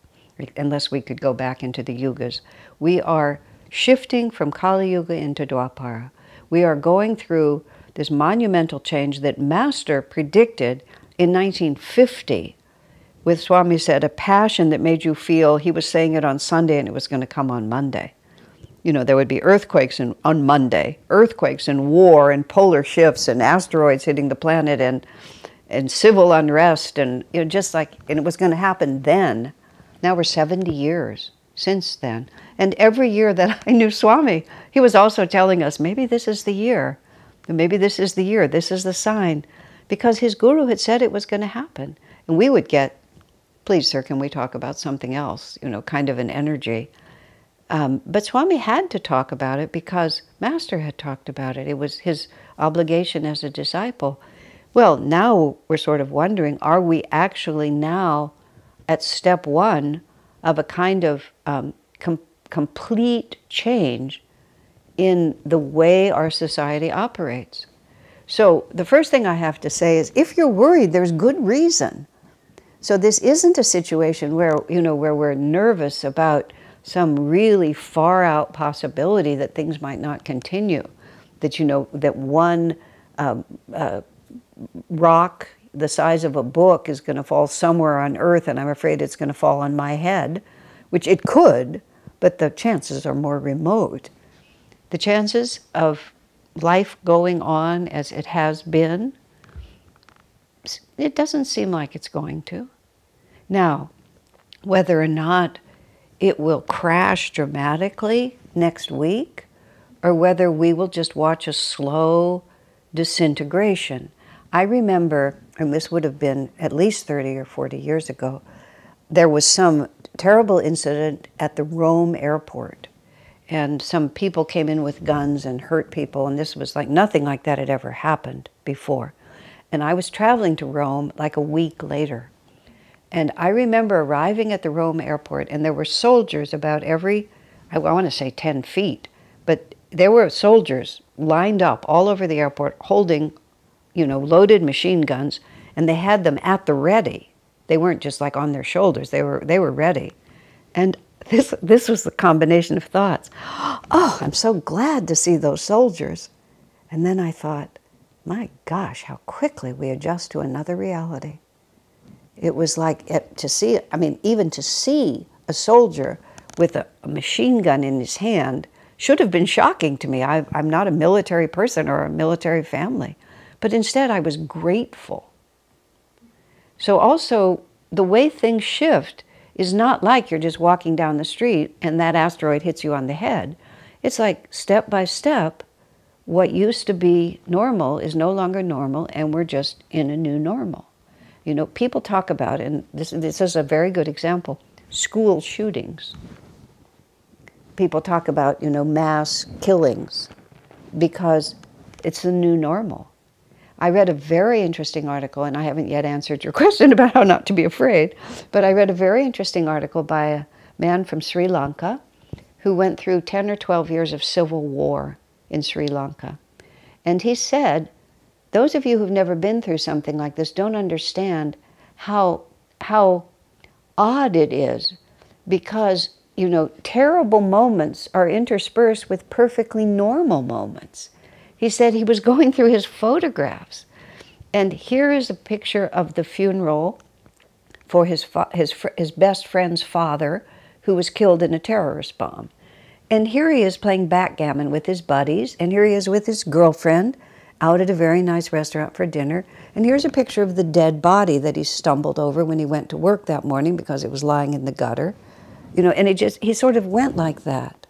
unless we could go back into the yugas. We are shifting from Kali Yuga into Dwapara. We are going through this monumental change that Master predicted in 1950, with, Swami said, a passion that made you feel, he was saying it on Sunday and it was going to come on Monday. There would be earthquakes on Monday, earthquakes and war and polar shifts and asteroids hitting the planet and civil unrest and and it was going to happen then. Now we're 70 years since then. And every year that I knew Swami, he was also telling us, maybe this is the year. Maybe this is the year. This is the sign. Because his guru had said it was going to happen. And we would get, please, sir, can we talk about something else? Kind of an energy. But Swami had to talk about it because Master had talked about it. It was his obligation as a disciple. Well, now we're sort of wondering, are we actually now at step one of a kind of complete change in the way our society operates? So the first thing I have to say is, if you're worried, there's good reason. So this isn't a situation where, where we're nervous about some really far out possibility that things might not continue, that, that one rock the size of a book is going to fall somewhere on Earth, and I'm afraid it's going to fall on my head, which it could, but the chances are more remote. The chances of life going on as it has been, it doesn't seem like it's going to. Now, whether or not it will crash dramatically next week, or whether we will just watch a slow disintegration. I remember, and this would have been at least 30 or 40 years ago, there was some terrible incident at the Rome airport. And some people came in with guns and hurt people, and this was like nothing like that had ever happened before. And I was traveling to Rome like a week later. And I remember arriving at the Rome airport, and there were soldiers about every, I want to say 10 feet, but there were soldiers lined up all over the airport holding, loaded machine guns, and they had them at the ready. They weren't just like on their shoulders, they were ready. And this was the combination of thoughts. Oh, I'm so glad to see those soldiers. And then I thought, my gosh, how quickly we adjust to another reality. It was like even to see a soldier with a machine gun in his hand should have been shocking to me. I'm not a military person or a military family. But instead, I was grateful. So also, the way things shift is not like you're just walking down the street and that asteroid hits you on the head. It's like step by step, what used to be normal is no longer normal, and we're just in a new normal. People talk about, and this is a very good example, school shootings. People talk about, mass killings because it's the new normal. I read a very interesting article, and I haven't yet answered your question about how not to be afraid, but I read a very interesting article by a man from Sri Lanka who went through 10 or 12 years of civil war in Sri Lanka. And he said, those of you who've never been through something like this don't understand how odd it is, because, terrible moments are interspersed with perfectly normal moments. He said he was going through his photographs, and here is a picture of the funeral for his best friend's father, who was killed in a terrorist bomb. And here he is playing backgammon with his buddies, and here he is with his girlfriend out at a very nice restaurant for dinner. And here's a picture of the dead body that he stumbled over when he went to work that morning because it was lying in the gutter. You know, and he sort of went like that.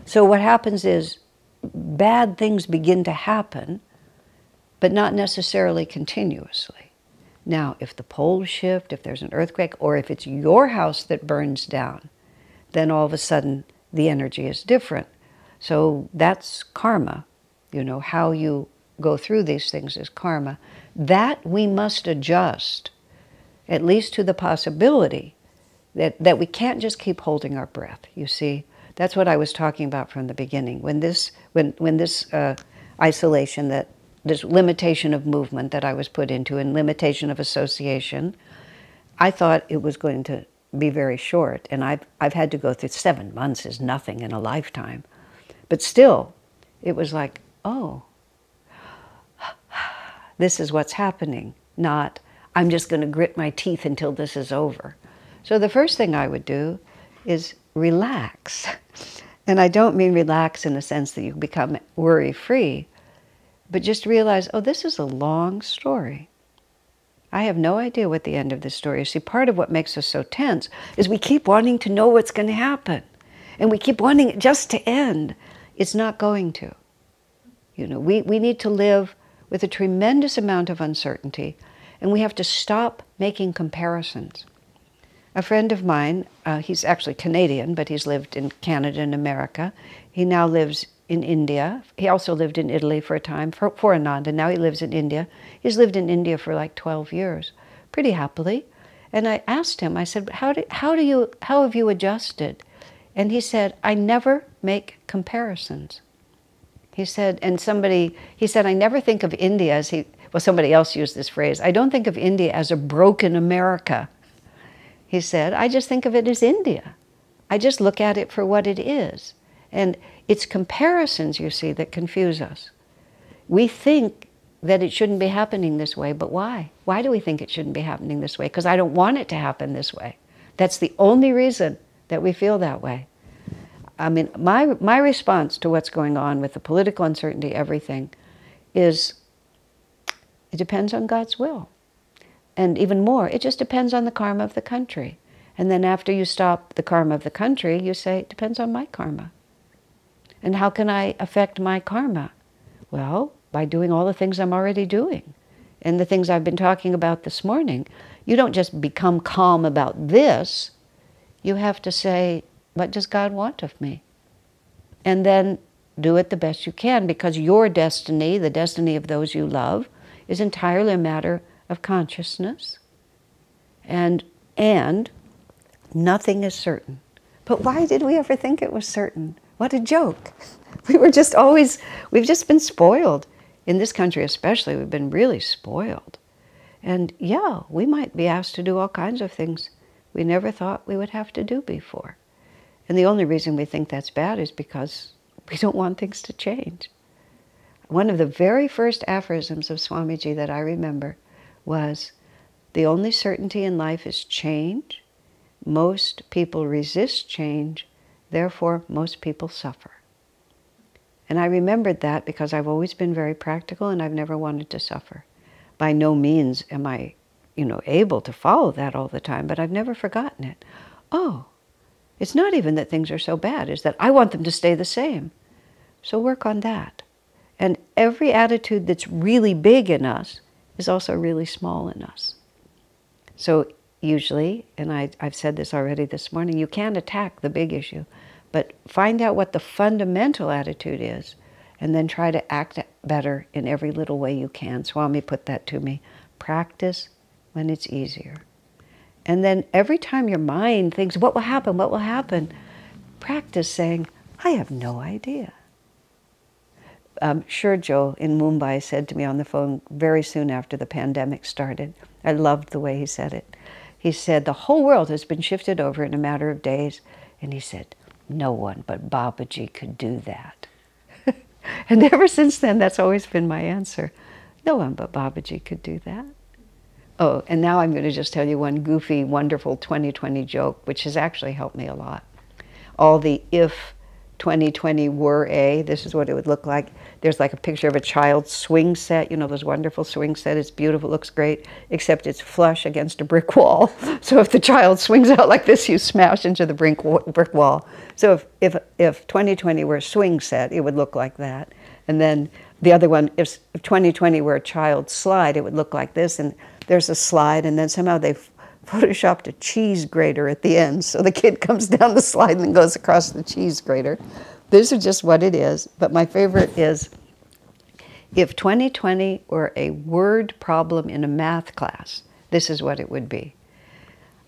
So what happens is bad things begin to happen, but not necessarily continuously. Now, if the poles shift, if there's an earthquake, or if it's your house that burns down, then all of a sudden the energy is different. So that's karma. You know, how you go through these things is karma. That we must adjust, at least to the possibility that we can't just keep holding our breath, you see. That's what I was talking about from the beginning. When this isolation, this limitation of movement that I was put into and limitation of association, I thought it was going to be very short. And I've had to go through 7 months is nothing in a lifetime. But still, it was like, oh, this is what's happening, not I'm just going to grit my teeth until this is over. So the first thing I would do is relax. And I don't mean relax in the sense that you become worry-free, but just realize, oh, this is a long story. I have no idea what the end of this story is. See, part of what makes us so tense is we keep wanting to know what's going to happen. And we keep wanting it just to end. It's not going to. You know, we need to live with a tremendous amount of uncertainty, and we have to stop making comparisons. A friend of mine, he's actually Canadian, but he's lived in Canada and America. He now lives in India. He also lived in Italy for a time, for Ananda. Now he lives in India. He's lived in India for like 12 years, pretty happily. And I asked him, I said, how have you adjusted? And he said, I never make comparisons. He said, I never think of India as somebody else used this phrase, I don't think of India as a broken America. He said, I just think of it as India. I just look at it for what it is. And it's comparisons, you see, that confuse us. We think that it shouldn't be happening this way, but why? Why do we think it shouldn't be happening this way? Because I don't want it to happen this way. That's the only reason that we feel that way. I mean, my response to what's going on with the political uncertainty, everything, is it depends on God's will. And even more, it just depends on the karma of the country. And then after you stop the karma of the country, you say, it depends on my karma. And how can I affect my karma? Well, by doing all the things I'm already doing. And the things I've been talking about this morning. You don't just become calm about this. You have to say, what does God want of me? And then do it the best you can, because your destiny, the destiny of those you love, is entirely a matter of consciousness. And nothing is certain. But why did we ever think it was certain? What a joke. We've just been spoiled. In this country especially, we've been really spoiled. And yeah, we might be asked to do all kinds of things we never thought we would have to do before. And the only reason we think that's bad is because we don't want things to change. One of the very first aphorisms of Swamiji that I remember was, the only certainty in life is change. Most people resist change, therefore most people suffer. And I remembered that because I've always been very practical and I've never wanted to suffer. By no means am I, able to follow that all the time, but I've never forgotten it. Oh, it's not even that things are so bad, it's that I want them to stay the same. So work on that. And every attitude that's really big in us is also really small in us. So usually, and I've said this already this morning, you can't attack the big issue, but find out what the fundamental attitude is, and then try to act better in every little way you can. Swami put that to me. Practice when it's easier. And then every time your mind thinks, what will happen, what will happen? Practice saying, I have no idea. Shurjo in Mumbai said to me on the phone very soon after the pandemic started. I loved the way he said it. He said, the whole world has been shifted over in a matter of days. And he said, no one but Babaji could do that. And ever since then, that's always been my answer. No one but Babaji could do that. Oh, and now I'm going to just tell you one goofy, wonderful 2020 joke, which has actually helped me a lot. All the if 2020 were this is what it would look like. There's like a picture of a child's swing set, you know, those wonderful swing set. It's beautiful, looks great, except it's flush against a brick wall. So if the child swings out like this, you smash into the brick wall. So if 2020 were a swing set, it would look like that. And then the other one, if 2020 were a child's slide, it would look like this. And there's a slide, and then somehow they've photoshopped a cheese grater at the end. So the kid comes down the slide and goes across the cheese grater. This is just what it is. But my favorite is, if 2020 were a word problem in a math class, this is what it would be.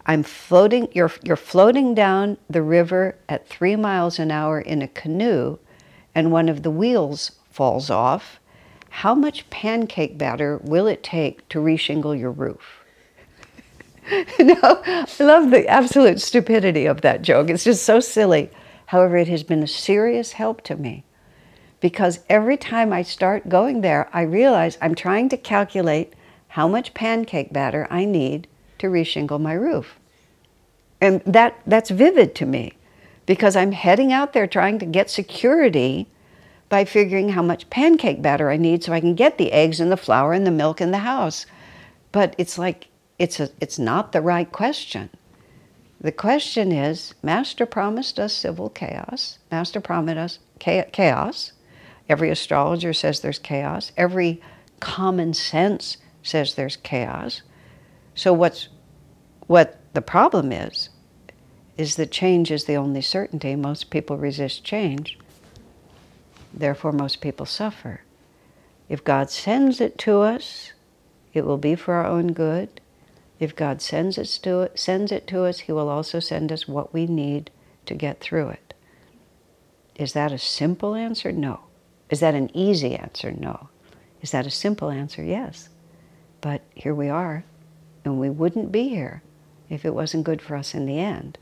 I'm floating, you're floating down the river at 3 miles an hour in a canoe, and one of the wheels falls off. How much pancake batter will it take to re-shingle your roof? No, I love the absolute stupidity of that joke. It's just so silly. However, it has been a serious help to me, because every time I start going there, I realize I'm trying to calculate how much pancake batter I need to re-shingle my roof. And that's vivid to me, because I'm heading out there trying to get security by figuring how much pancake batter I need so I can get the eggs and the flour and the milk in the house. But it's like, it's not the right question. The question is, Master promised us civil chaos. Master promised us chaos. Every astrologer says there's chaos. Every common sense says there's chaos. So what the problem is that change is the only certainty. Most people resist change. Therefore, most people suffer. If God sends it to us, it will be for our own good. If God sends it to us, He will also send us what we need to get through it. Is that a simple answer? No. Is that an easy answer? No. Is that a simple answer? Yes. But here we are, and we wouldn't be here if it wasn't good for us in the end.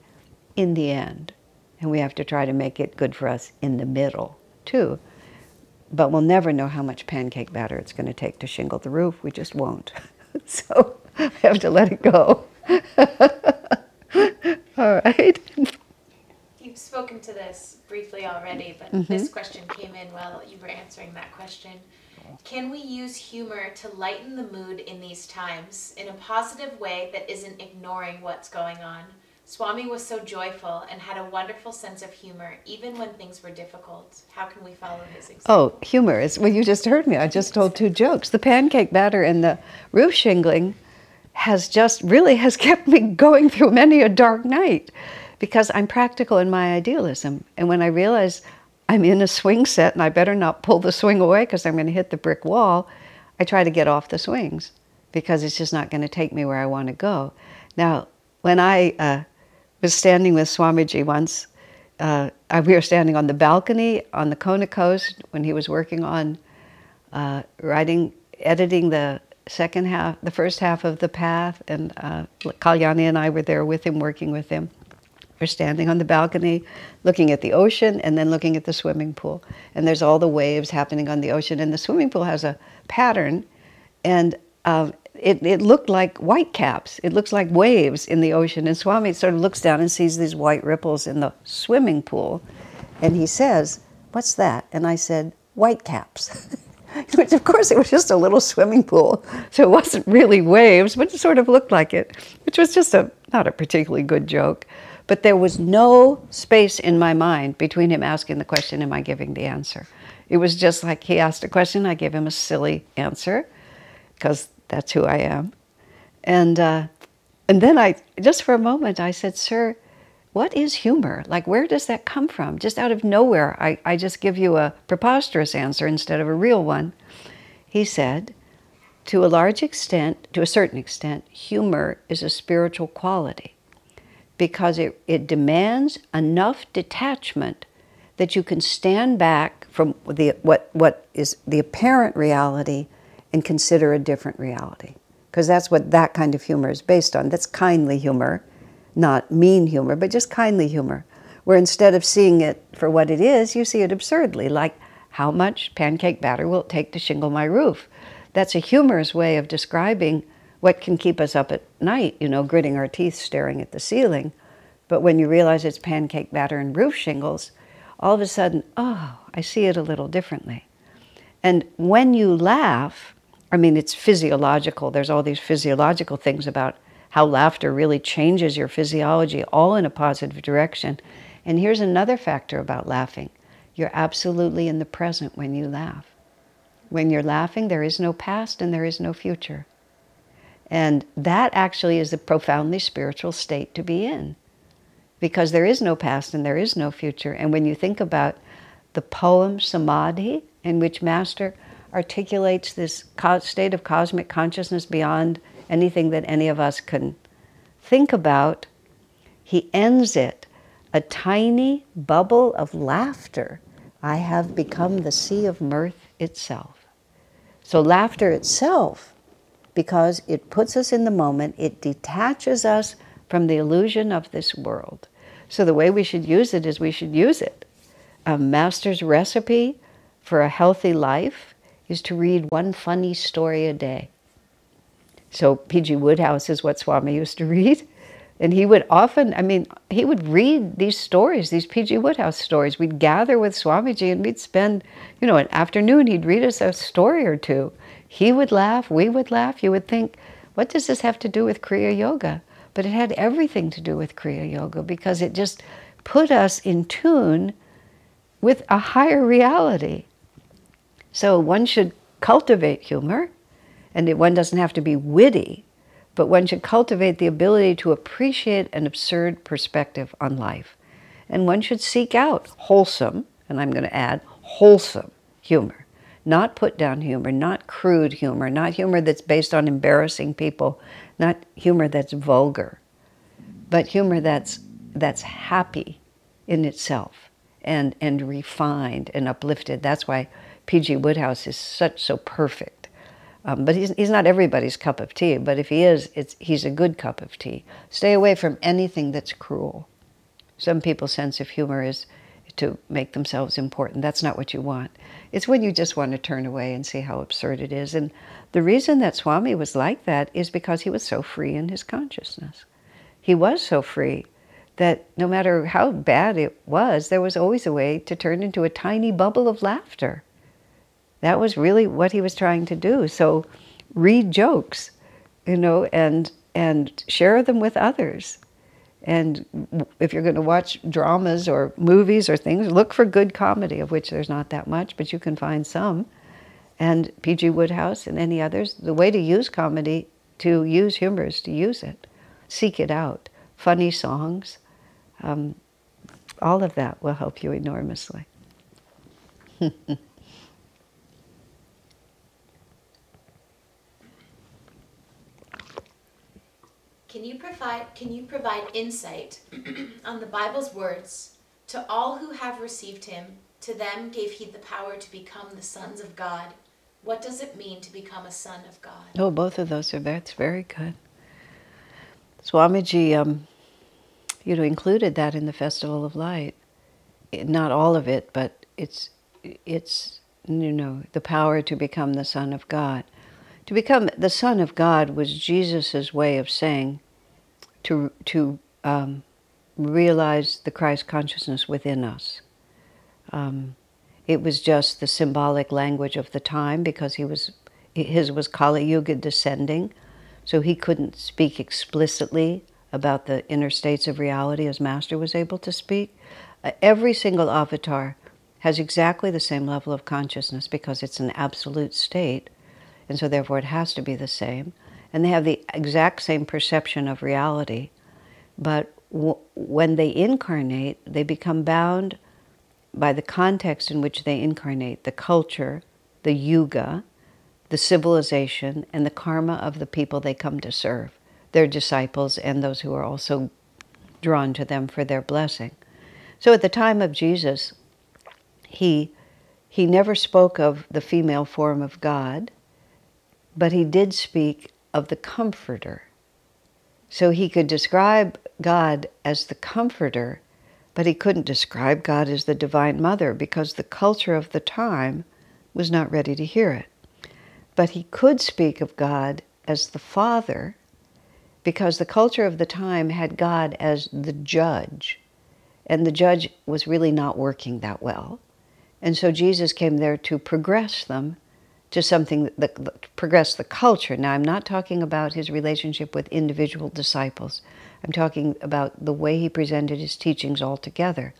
In the end. And we have to try to make it good for us in the middle, too. But we'll never know how much pancake batter it's going to take to shingle the roof. We just won't. So I have to let it go. All right. You've spoken to this briefly already, but this question came in while you were answering that question. Can we use humor to lighten the mood in these times in a positive way that isn't ignoring what's going on? Swami was so joyful and had a wonderful sense of humor, even when things were difficult. How can we follow his example? Oh, humor is, well, you just heard me. I just told 2 jokes. The pancake batter and the roof shingling has kept me going through many a dark night, because I'm practical in my idealism. And when I realize I'm in a swing set and I better not pull the swing away because I'm going to hit the brick wall, I try to get off the swings, because it's just not going to take me where I want to go. Now, when I was standing with Swamiji once, we were standing on the balcony on the Kona coast when he was working on editing the first half of The Path, and Kalyani and I were there with him, working with him. We're standing on the balcony, looking at the ocean, and then looking at the swimming pool. And there's all the waves happening on the ocean, and the swimming pool has a pattern, and it looked like white caps. It looks like waves in the ocean. And Swami sort of looks down and sees these white ripples in the swimming pool, and he says, "What's that?" And I said, "White caps." Which, of course, it was just a little swimming pool, so it wasn't really waves, but it sort of looked like it, which was just not a particularly good joke. But there was no space in my mind between him asking the question and my giving the answer. It was just like he asked a question, I gave him a silly answer, because that's who I am. And then just for a moment, I said, "Sir, what is humor? Like, where does that come from?" Just out of nowhere, I just give you a preposterous answer instead of a real one. He said, to a certain extent, humor is a spiritual quality, because it demands enough detachment that you can stand back from what is the apparent reality and consider a different reality. Because that's what that kind of humor is based on. That's kindly humor, not mean humor, but just kindly humor, where instead of seeing it for what it is, you see it absurdly, like, how much pancake batter will it take to shingle my roof? That's a humorous way of describing what can keep us up at night, gritting our teeth, staring at the ceiling. But when you realize it's pancake batter and roof shingles, all of a sudden, oh, I see it a little differently. And when you laugh, I mean, it's physiological. There's all these physiological things about how laughter really changes your physiology, all in a positive direction. And here's another factor about laughing. You're absolutely in the present when you laugh. When you're laughing, there is no past and there is no future. And that actually is a profoundly spiritual state to be in, because there is no past and there is no future. And when you think about the poem Samadhi, in which Master articulates this state of cosmic consciousness beyond anything that any of us can think about, he ends it, a tiny bubble of laughter. I have become the sea of mirth itself. So laughter itself, because it puts us in the moment, it detaches us from the illusion of this world. So the way we should use it is we should use it. Master's recipe for a healthy life is to read one funny story a day. So P.G. Wodehouse is what Swami used to read. And he would often, I mean, he would read these stories, these P.G. Wodehouse stories. We'd gather with Swamiji and we'd spend, you know, an afternoon, he'd read us a story or two. He would laugh, we would laugh. You would think, what does this have to do with Kriya Yoga? But it had everything to do with Kriya Yoga, because it just put us in tune with a higher reality. So one should cultivate humor, and one doesn't have to be witty, but one should cultivate the ability to appreciate an absurd perspective on life. And one should seek out wholesome, and I'm going to add wholesome humor. Not put down humor, not crude humor, not humor that's based on embarrassing people, not humor that's vulgar, but humor that's happy in itself and refined and uplifted. That's why P.G. Wodehouse is so perfect. But he's not everybody's cup of tea, but if he is, he's a good cup of tea. Stay away from anything that's cruel. Some people's sense of humor is to make themselves important. That's not what you want. It's when you just want to turn away and see how absurd it is. And the reason that Swami was like that is because he was so free in his consciousness. He was so free that no matter how bad it was, there was always a way to turn into a tiny bubble of laughter. That was really what he was trying to do. So read jokes, you know, and share them with others. And if you're going to watch dramas or movies or things, look for good comedy, of which there's not that much, but you can find some. And P.G. Wodehouse and any others, the way to use comedy, to use humor, is to use it. Seek it out. Funny songs, all of that will help you enormously. Can you provide insight on the Bible's words, "To all who have received him, to them gave he the power to become the sons of God"? What does it mean to become a son of God? Oh, both of those that's very good. Swamiji, included that in the Festival of Light. Not all of it, but it's the power to become the Son of God. To become the Son of God was Jesus's way of saying to realize the Christ consciousness within us. It was just the symbolic language of the time, because his was Kali Yuga descending, so he couldn't speak explicitly about the inner states of reality as Master was able to speak. Every single avatar has exactly the same level of consciousness, because it's an absolute state, and so therefore it has to be the same. And they have the exact same perception of reality. But when they incarnate, they become bound by the context in which they incarnate, the culture, the yuga, the civilization, and the karma of the people they come to serve, their disciples and those who are also drawn to them for their blessing. So at the time of Jesus, he never spoke of the female form of God, but he did speak of the Comforter. So he could describe God as the Comforter, but he couldn't describe God as the Divine Mother, because the culture of the time was not ready to hear it. But he could speak of God as the Father, because the culture of the time had God as the judge. and the judge was really not working that well. And so Jesus came there to progress them to something that progress the culture. Now, I'm not talking about his relationship with individual disciples. I'm talking about the way he presented his teachings altogether.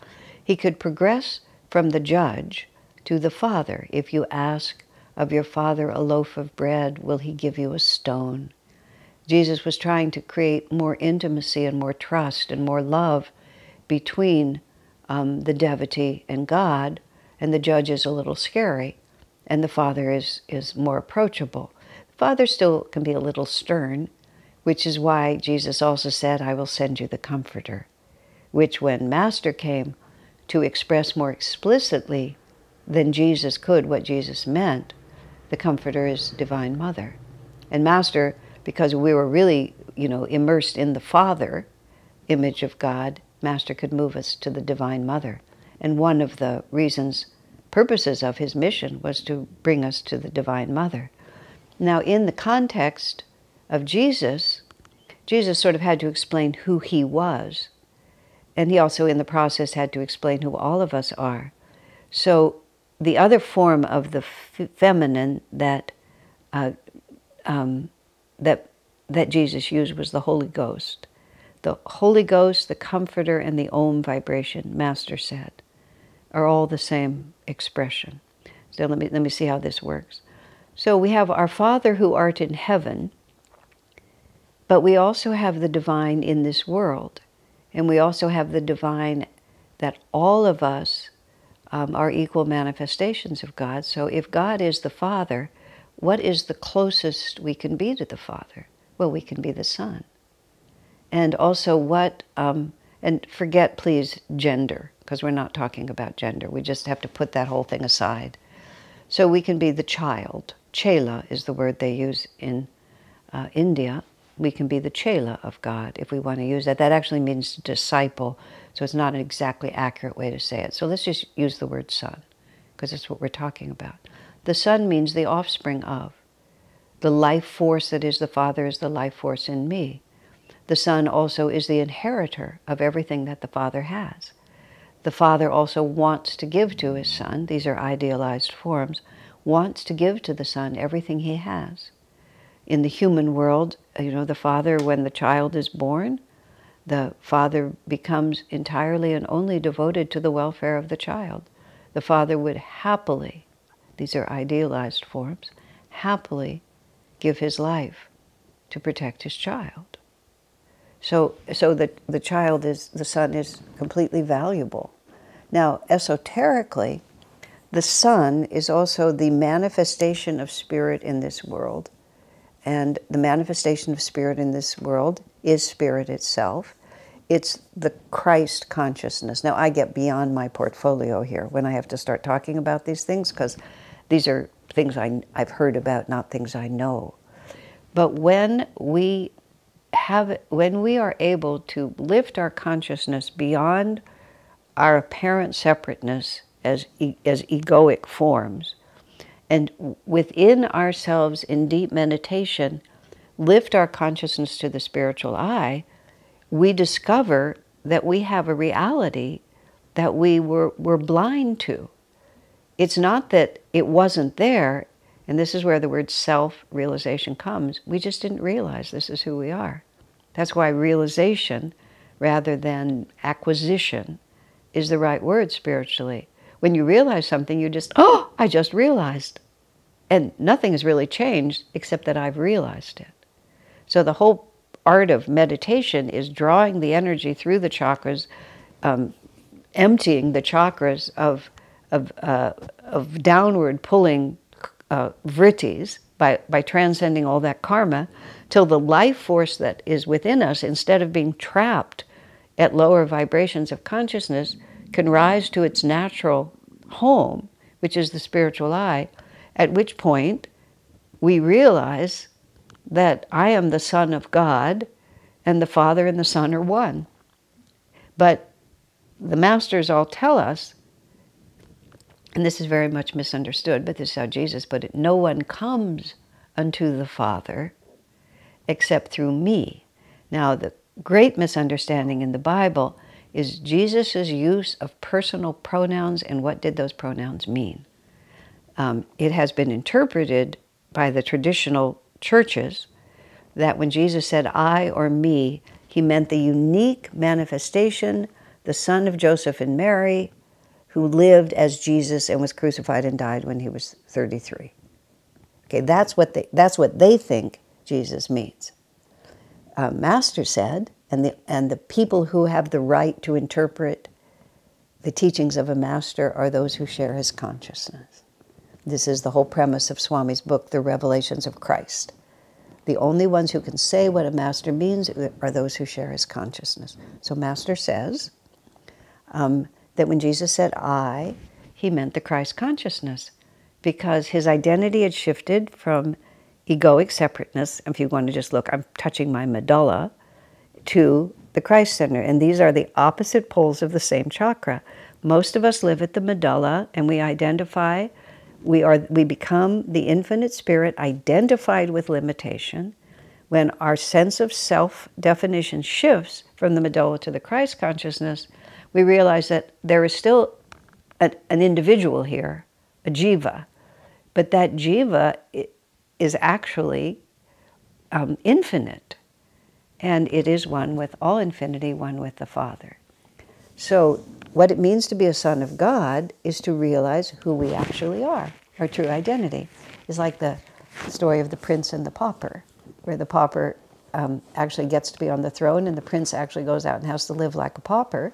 He could progress from the judge to the Father. If you ask of your Father a loaf of bread, will he give you a stone? Jesus was trying to create more intimacy and more trust and more love between the devotee and God, and the judge is a little scary, and the Father is more approachable. The Father still can be a little stern, which is why Jesus also said, I will send you the Comforter, which when Master came to express more explicitly than Jesus could what Jesus meant, the Comforter is Divine Mother. And Master, because we were really, immersed in the Father image of God, Master could move us to the Divine Mother. And one of the purposes of his mission was to bring us to the Divine Mother. Now, in the context of Jesus sort of had to explain who he was. And he also, in the process, had to explain who all of us are. So the other form of the feminine that Jesus used was the Holy Ghost. The Holy Ghost, the Comforter, and the Om vibration, Master said, are all the same expression. So let me see how this works. So we have our Father who art in heaven, but we also have the divine in this world. And we also have the divine that all of us are equal manifestations of God. So if God is the Father, what is the closest we can be to the Father? Well, we can be the Son. And also and forget, please, gender, because we're not talking about gender. We just have to put that whole thing aside. So we can be the child. Chela is the word they use in India. We can be the chela of God, if we want to use that. That actually means disciple, so it's not an exactly accurate way to say it. So let's just use the word son, because that's what we're talking about. The son means the offspring of. The life force that is the Father is the life force in me. The Son also is the inheritor of everything that the Father has. The Father also wants to give to his Son, these are idealized forms, wants to give to the Son everything he has. In the human world, the Father, when the child is born, the Father becomes entirely and only devoted to the welfare of the child. The Father would happily, these are idealized forms, happily give his life to protect his child. So the child is, the Son is completely valuable. Now, esoterically, the Son is also the manifestation of Spirit in this world. And the manifestation of Spirit in this world is Spirit itself. It's the Christ consciousness. Now, I get beyond my portfolio here when I have to start talking about these things, because these are things I've heard about, not things I know. But when we are able to lift our consciousness beyond our apparent separateness as egoic forms, and within ourselves in deep meditation, lift our consciousness to the spiritual eye, we discover that we have a reality that we were blind to. It's not that it wasn't there, and this is where the word self-realization comes. We just didn't realize this is who we are. That's why realization, rather than acquisition, is the right word spiritually. When you realize something, you just, oh, I just realized. And nothing has really changed except that I've realized it. So the whole art of meditation is drawing the energy through the chakras, emptying the chakras of downward pulling vrittis by transcending all that karma, till the life force that is within us, instead of being trapped at lower vibrations of consciousness, can rise to its natural home, which is the spiritual eye, at which point we realize that I am the Son of God, and the Father and the Son are one. But the masters all tell us, and this is very much misunderstood, but this is how Jesus put it, no one comes unto the Father except through me. Now, the great misunderstanding in the Bible is Jesus' use of personal pronouns and what did those pronouns mean. It has been interpreted by the traditional churches that when Jesus said I or me, he meant the unique manifestation, the son of Joseph and Mary, who lived as Jesus and was crucified and died when he was 33. Okay, that's what they think Jesus means. Master said, and the people who have the right to interpret the teachings of a master are those who share his consciousness. This is the whole premise of Swami's book, The Revelations of Christ. The only ones who can say what a master means are those who share his consciousness. So Master says that when Jesus said I, he meant the Christ consciousness, because his identity had shifted from egoic separateness, if you want to just look, I'm touching my medulla, to the Christ center. And these are the opposite poles of the same chakra. Most of us live at the medulla, and we identify, we become the infinite spirit identified with limitation. When our sense of self-definition shifts from the medulla to the Christ consciousness, we realize that there is still an individual here, a jiva, but that jiva is actually infinite, and it is one with all infinity, one with the Father. So what it means to be a son of God is to realize who we actually are. Our true identity is like the story of the prince and the pauper, where the pauper actually gets to be on the throne and the prince actually goes out and has to live like a pauper,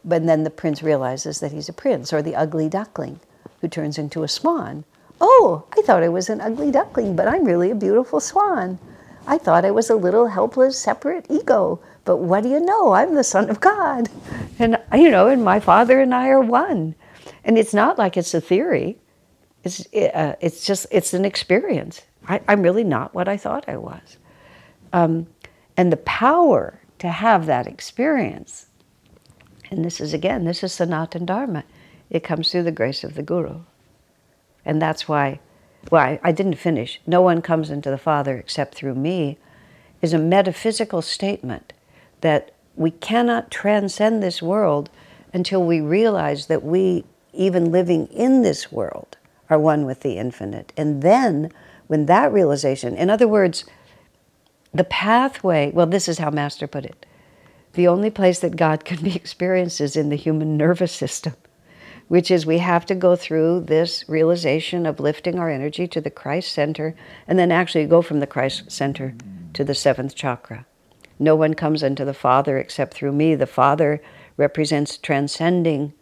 but then the prince realizes that he's a prince, or the ugly duckling who turns into a swan. Oh, I thought I was an ugly duckling, but I'm really a beautiful swan. I thought I was a little helpless, separate ego, but what do you know? I'm the Son of God. And, and my Father and I are one. And it's not like it's a theory. It's an experience. I'm really not what I thought I was. And the power to have that experience, and this is Sanatana Dharma. It comes through the grace of the Guru. And that's why, I didn't finish. No one comes into the Father except through me is a metaphysical statement that we cannot transcend this world until we realize that we, even living in this world, are one with the infinite. And then, when that realization, in other words, the pathway, well, this is how Master put it, the only place that God can be experienced is in the human nervous system, which is we have to go through this realization of lifting our energy to the Christ center, and then actually go from the Christ center to the seventh chakra. No one comes into the Father except through me. The Father represents transcending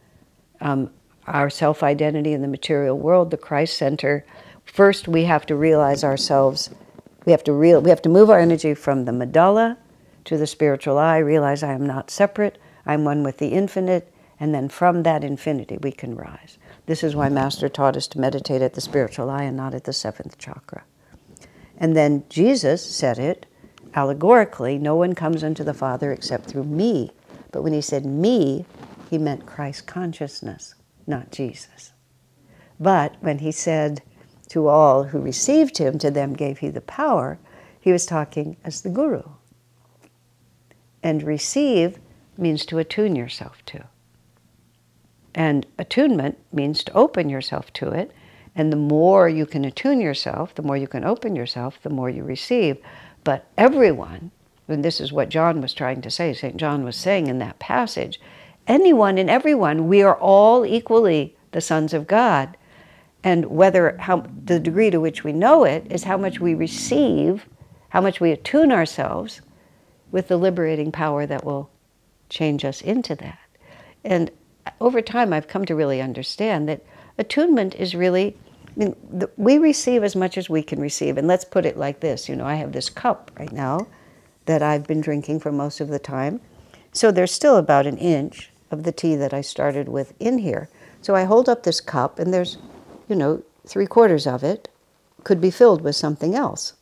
our self-identity in the material world, the Christ center. First, we have to realize ourselves. We have to move our energy from the medulla to the spiritual eye, realize I am not separate, I'm one with the infinite, and then from that infinity we can rise. This is why Master taught us to meditate at the spiritual eye and not at the seventh chakra. And then Jesus said it allegorically, no one comes into the Father except through me. But when he said me, he meant Christ consciousness, not Jesus. But when he said to all who received him, to them gave he the power, he was talking as the Guru. And receive means to attune yourself to. And attunement means to open yourself to it. And the more you can attune yourself, the more you can open yourself, the more you receive. But everyone, and this is what John was trying to say, St. John was saying in that passage, anyone and everyone, we are all equally the sons of God. And the degree to which we know it is how much we receive, how much we attune ourselves with the liberating power that will change us into that. And over time, I've come to really understand that attunement is really, we receive as much as we can receive. And let's put it like this, I have this cup right now that I've been drinking for most of the time. So there's still about an inch of the tea that I started with in here. So I hold up this cup and there's, 3/4 of it could be filled with something else.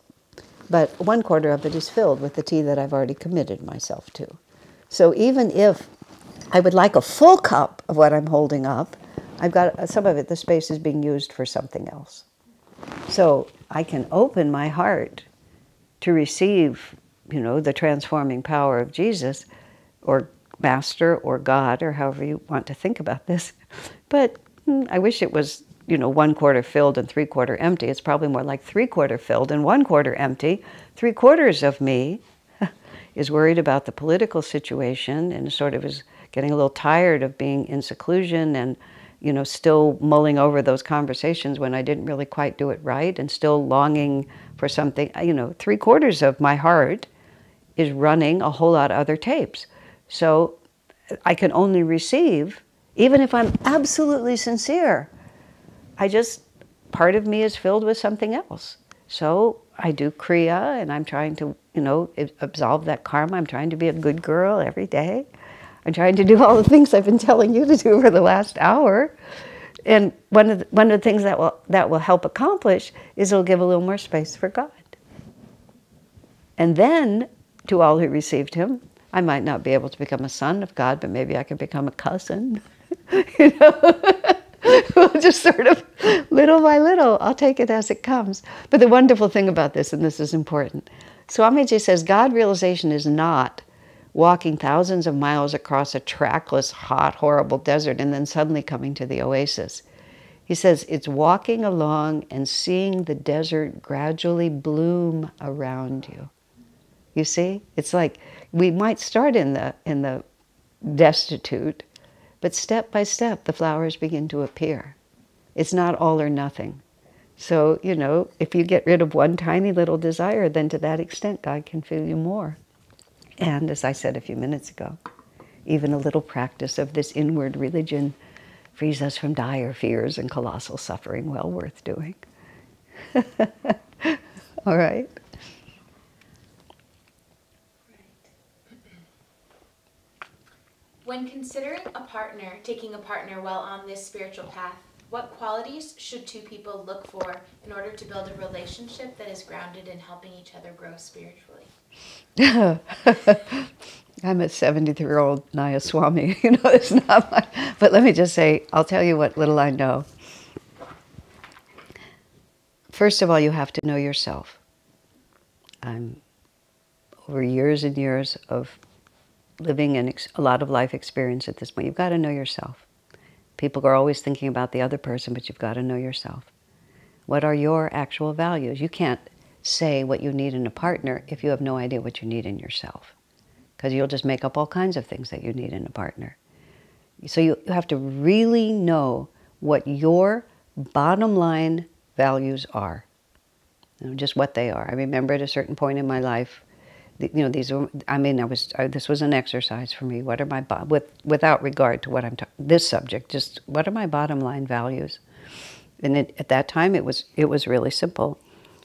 But 1/4 of it is filled with the tea that I've already committed myself to. So even if I would like a full cup of what I'm holding up, I've got some of it, the space is being used for something else. So I can open my heart to receive, the transforming power of Jesus, or master or God, or however you want to think about this. But I wish it was, 1/4 filled and 3/4 empty. It's probably more like 3/4 filled and 1/4 empty. 3/4 of me is worried about the political situation and sort of is getting a little tired of being in seclusion and, still mulling over those conversations when I didn't really quite do it right, and still longing for something. 3/4 of my heart is running a whole lot of other tapes. So I can only receive, even if I'm absolutely sincere. Part of me is filled with something else. So I do Kriya, and I'm trying to, absolve that karma. I'm trying to be a good girl every day. I'm trying to do all the things I've been telling you to do for the last hour. And one of the things that will help accomplish is it'll give a little more space for God. And then, to all who received him, I might not be able to become a son of God, but maybe I can become a cousin. Just sort of little by little, I'll take it as it comes. But the wonderful thing about this, and this is important, Swamiji says God realization is not walking thousands of miles across a trackless, hot, horrible desert and then suddenly coming to the oasis. He says it's walking along and seeing the desert gradually bloom around you. You see? It's like we might start in the destitute, but step by step the flowers begin to appear. It's not all or nothing. So, if you get rid of one tiny little desire, then to that extent God can fill you more. And as I said a few minutes ago, even a little practice of this inward religion frees us from dire fears and colossal suffering, well worth doing. All right? When considering taking a partner while on this spiritual path, what qualities should two people look for in order to build a relationship that is grounded in helping each other grow spiritually? I'm a 73-year-old Nayaswami, it's not my, but let me just say, I'll tell you what little I know. First of all, you have to know yourself. I'm over years and years of living in a lot of life experience at this point. You've got to know yourself. People are always thinking about the other person, but you've got to know yourself. What are your actual values? You can't say what you need in a partner if you have no idea what you need in yourself, because you'll just make up all kinds of things that you need in a partner. So you have to really know what your bottom line values are, just what they are. I remember at a certain point in my life, these were, this was an exercise for me. What are my, without regard to what this subject, just what are my bottom line values? And at that time, it was really simple.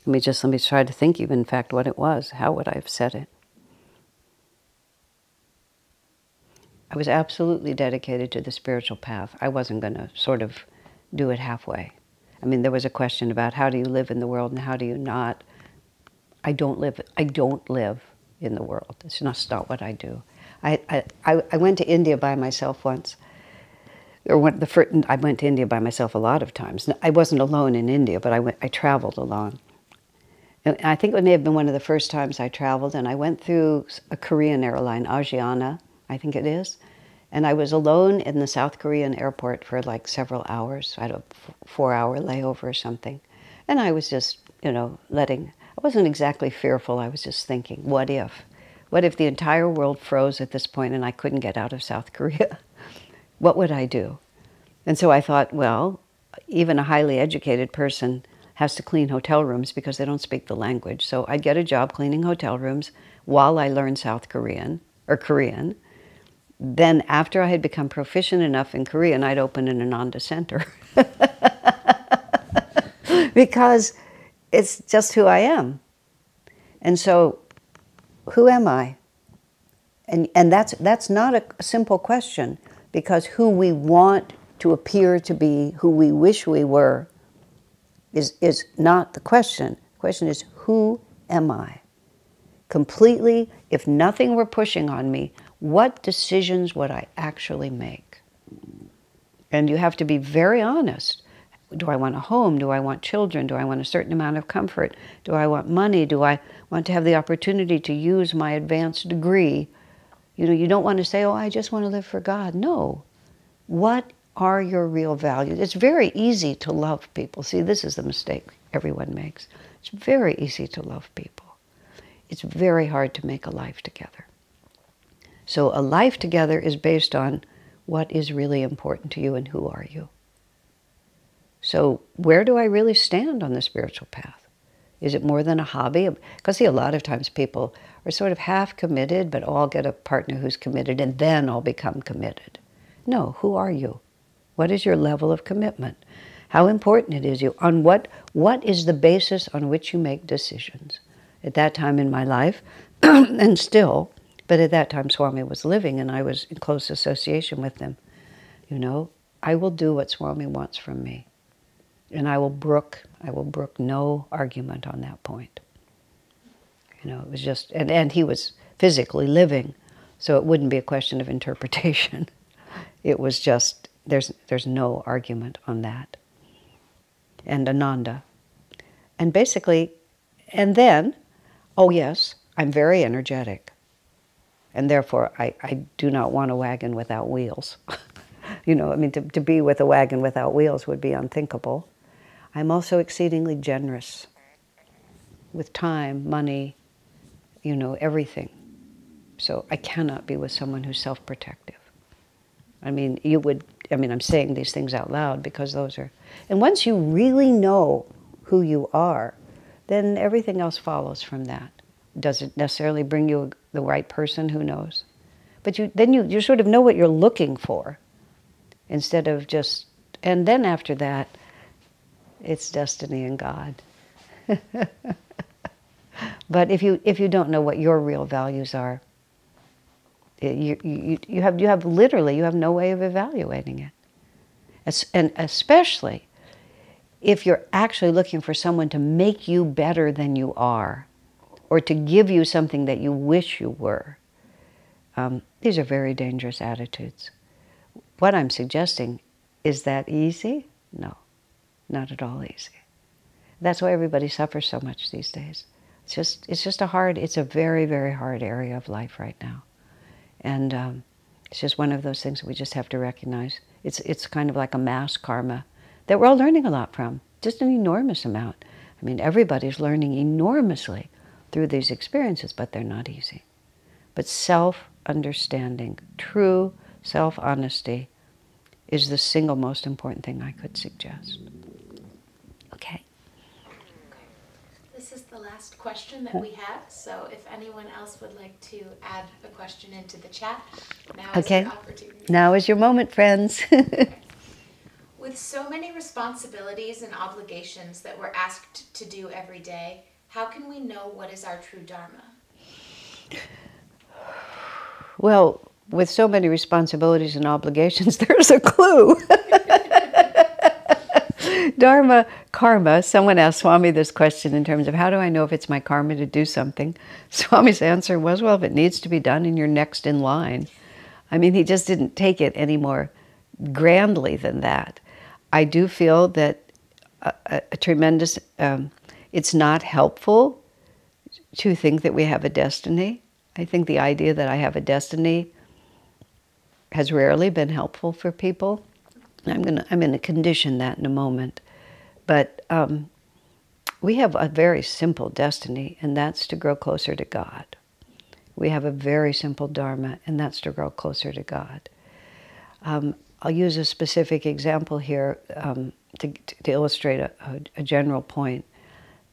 Let me try to think even, in fact, what it was. How would I have said it? I was absolutely dedicated to the spiritual path. I wasn't going to sort of do it halfway. There was a question about how do you live in the world and how do you not. I don't live in the world. It's not what I do. I went to India by myself once. I went to India by myself a lot of times. I wasn't alone in India, but I traveled alone. And I think it may have been one of the first times I traveled, and I went through a Korean airline, Asiana, I think it is, and I was alone in the South Korean airport for like several hours. I had a 4-hour layover or something. And I was just, I wasn't exactly fearful, I was just thinking, what if? What if the entire world froze at this point and I couldn't get out of South Korea? What would I do? And so I thought, well, even a highly educated person has to clean hotel rooms because they don't speak the language. So I'd get a job cleaning hotel rooms while I learned South Korean, or Korean. Then after I had become proficient enough in Korean, I'd open an Ananda center. Because it's just who I am. And so, who am I? And that's not a simple question, because who we want to appear to be, who we wish we were, is not the question. The question is, who am I? Completely, if nothing were pushing on me, what decisions would I actually make? And you have to be very honest. Do I want a home? Do I want children? Do I want a certain amount of comfort? Do I want money? Do I want to have the opportunity to use my advanced degree You know, you don't want to say, oh, I just want to live for God. No. What are your real values? It's very easy to love people. See, this is the mistake everyone makes. It's very easy to love people. It's very hard to make a life together. So a life together is based on what is really important to you and who are you. So where do I really stand on the spiritual path? Is it more than a hobby? Because see, a lot of times people are sort of half committed, but all get a partner who's committed and then all become committed. No, who are you? What is your level of commitment? How important it is you? On what is the basis on which you make decisions? At that time in my life, and still, but at that time Swami was living and I was in close association with him. You know, I will do what Swami wants from me. And I will brook no argument on that point. You know, it was just, and he was physically living, so it wouldn't be a question of interpretation. It was just, there's no argument on that. And Ananda. And basically, and then, oh yes, I'm very energetic. And therefore, I do not want a wagon without wheels. You know, I mean, to be with a wagon without wheels would be unthinkable. I'm also exceedingly generous with time, money, you know, everything. So I cannot be with someone who's self-protective. I mean, I'm saying these things out loud because those are, and once you really know who you are, then everything else follows from that. Does it necessarily bring you the right person? Who knows? But you sort of know what you're looking for instead of just, and then after that, it's destiny and God. But if you don't know what your real values are, you have no way of evaluating it. And especially if you're actually looking for someone to make you better than you are, or to give you something that you wish you were. These are very dangerous attitudes. What I'm suggesting, is that easy? No, not at all easy. That's why everybody suffers so much these days. It's a very, very hard area of life right now. And it's just one of those things that we just have to recognize. It's kind of like a mass karma that we're all learning a lot from, just an enormous amount. I mean, everybody's learning enormously through these experiences, but they're not easy. But self-understanding, true self-honesty is the single most important thing I could suggest. Okay. This is the last question that we have, so if anyone else would like to add a question into the chat, now is your opportunity. Now is your moment, friends. With so many responsibilities and obligations that we're asked to do every day, how can we know what is our true Dharma? Well, with so many responsibilities and obligations, there's a clue. Dharma, karma. Someone asked Swami this question in terms of how do I know if it's my karma to do something? Swami's answer was, well, if it needs to be done and you're next in line. I mean, he just didn't take it any more grandly than that. I do feel that a tremendous... it's not helpful to think that we have a destiny. I think the idea that I have a destiny has rarely been helpful for people. I'm going to condition that in a moment. But we have a very simple destiny, and that's to grow closer to God. We have a very simple Dharma, and that's to grow closer to God. I'll use a specific example here to illustrate a general point.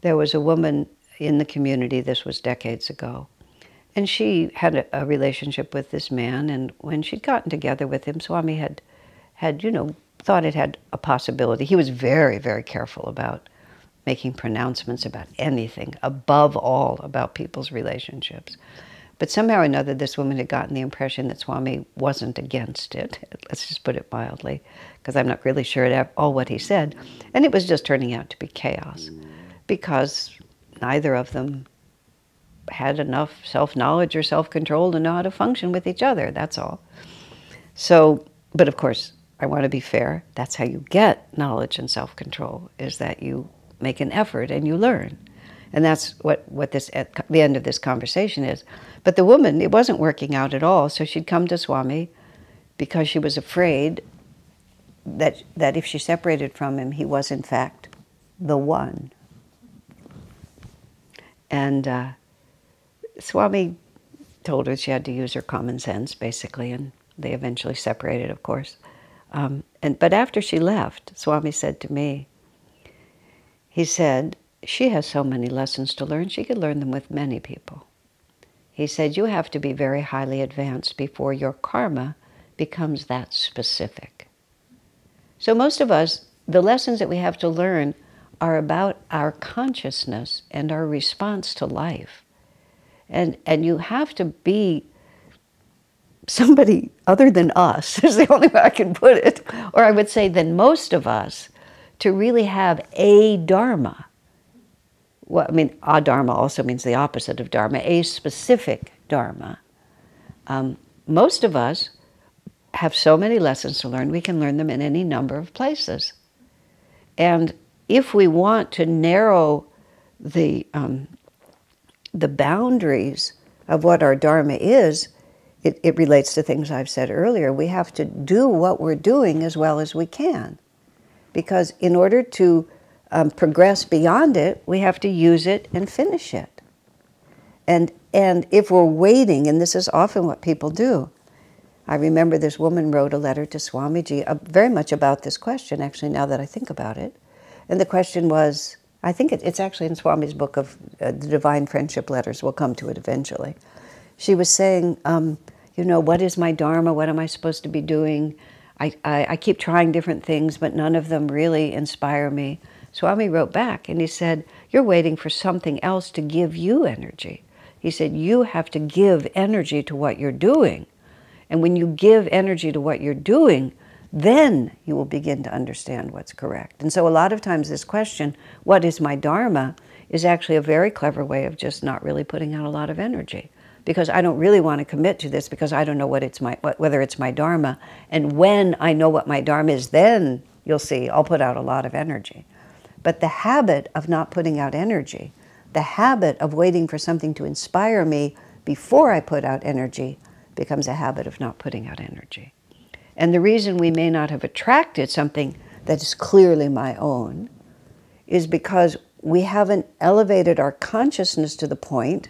There was a woman in the community, this was decades ago, and she had a relationship with this man, and when she'd gotten together with him, Swami had thought it had a possibility. He was very, very careful about making pronouncements about anything, above all about people's relationships. But somehow or another, this woman had gotten the impression that Swami wasn't against it. Let's just put it mildly, because I'm not really sure at all what he said. And it was just turning out to be chaos, because neither of them had enough self-knowledge or self-control to know how to function with each other, that's all. So, but of course, I want to be fair. That's how you get knowledge and self-control, is that you make an effort and you learn. And that's what this, at the end of this conversation is. But the woman, it wasn't working out at all, so she'd come to Swami because she was afraid that if she separated from him, he was in fact the one. And Swami told her she had to use her common sense, basically, and they eventually separated, of course. But after she left, Swami said to me, he said, she has so many lessons to learn, she could learn them with many people. He said, you have to be very highly advanced before your karma becomes that specific. So most of us, the lessons that we have to learn are about our consciousness and our response to life. And you have to be somebody other than us, is the only way I can put it, or I would say than most of us, to really have a Dharma. Well, I mean, a Dharma also means the opposite of Dharma, a specific Dharma. Most of us have so many lessons to learn, we can learn them in any number of places. And if we want to narrow the boundaries of what our Dharma is, it relates to things I've said earlier. We have to do what we're doing as well as we can. Because in order to progress beyond it, we have to use it and finish it. And if we're waiting, and this is often what people do, I remember this woman wrote a letter to Swamiji very much about this question, actually, now that I think about it. And the question was, I think it's actually in Swami's book of the Divine Friendship Letters. We'll come to it eventually. She was saying, you know, what is my Dharma? What am I supposed to be doing? I keep trying different things, but none of them really inspire me. Swami wrote back and he said, you're waiting for something else to give you energy. He said, you have to give energy to what you're doing. And when you give energy to what you're doing, then you will begin to understand what's correct. And so a lot of times this question, what is my Dharma, is actually a very clever way of just not really putting out a lot of energy. Because I don't really want to commit to this because I don't know whether it's my Dharma. And when I know what my Dharma is, then you'll see I'll put out a lot of energy. But the habit of not putting out energy, the habit of waiting for something to inspire me before I put out energy, becomes a habit of not putting out energy. And the reason we may not have attracted something that is clearly my own is because we haven't elevated our consciousness to the point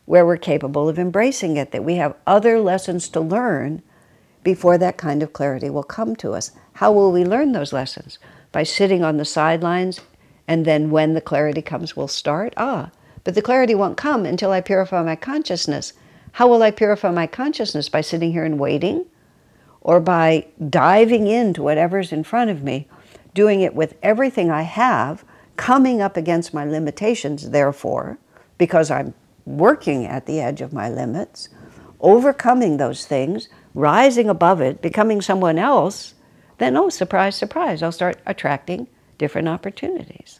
where we're capable of embracing it, that we have other lessons to learn before that kind of clarity will come to us. How will we learn those lessons? By sitting on the sidelines, and then when the clarity comes, we'll start? But the clarity won't come until I purify my consciousness. How will I purify my consciousness? By sitting here and waiting? Or by diving into whatever's in front of me, doing it with everything I have, coming up against my limitations, therefore, because I'm working at the edge of my limits, overcoming those things, rising above it, becoming someone else, then, oh, surprise, surprise, I'll start attracting different opportunities.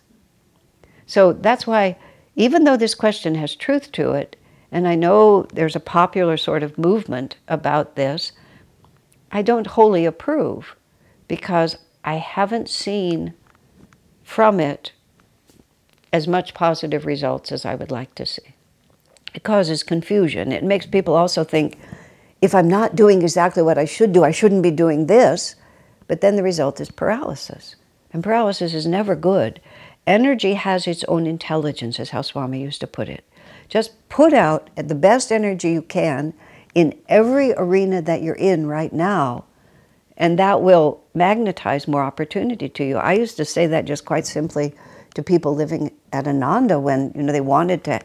So that's why, even though this question has truth to it, and I know there's a popular sort of movement about this, I don't wholly approve, because I haven't seen from it as much positive results as I would like to see. It causes confusion. It makes people also think, if I'm not doing exactly what I should do, I shouldn't be doing this. But then the result is paralysis. And paralysis is never good. Energy has its own intelligence, is how Swami used to put it. Just put out the best energy you can in every arena that you're in right now, and that will magnetize more opportunity to you. I used to say that just quite simply to people living at Ananda when they wanted to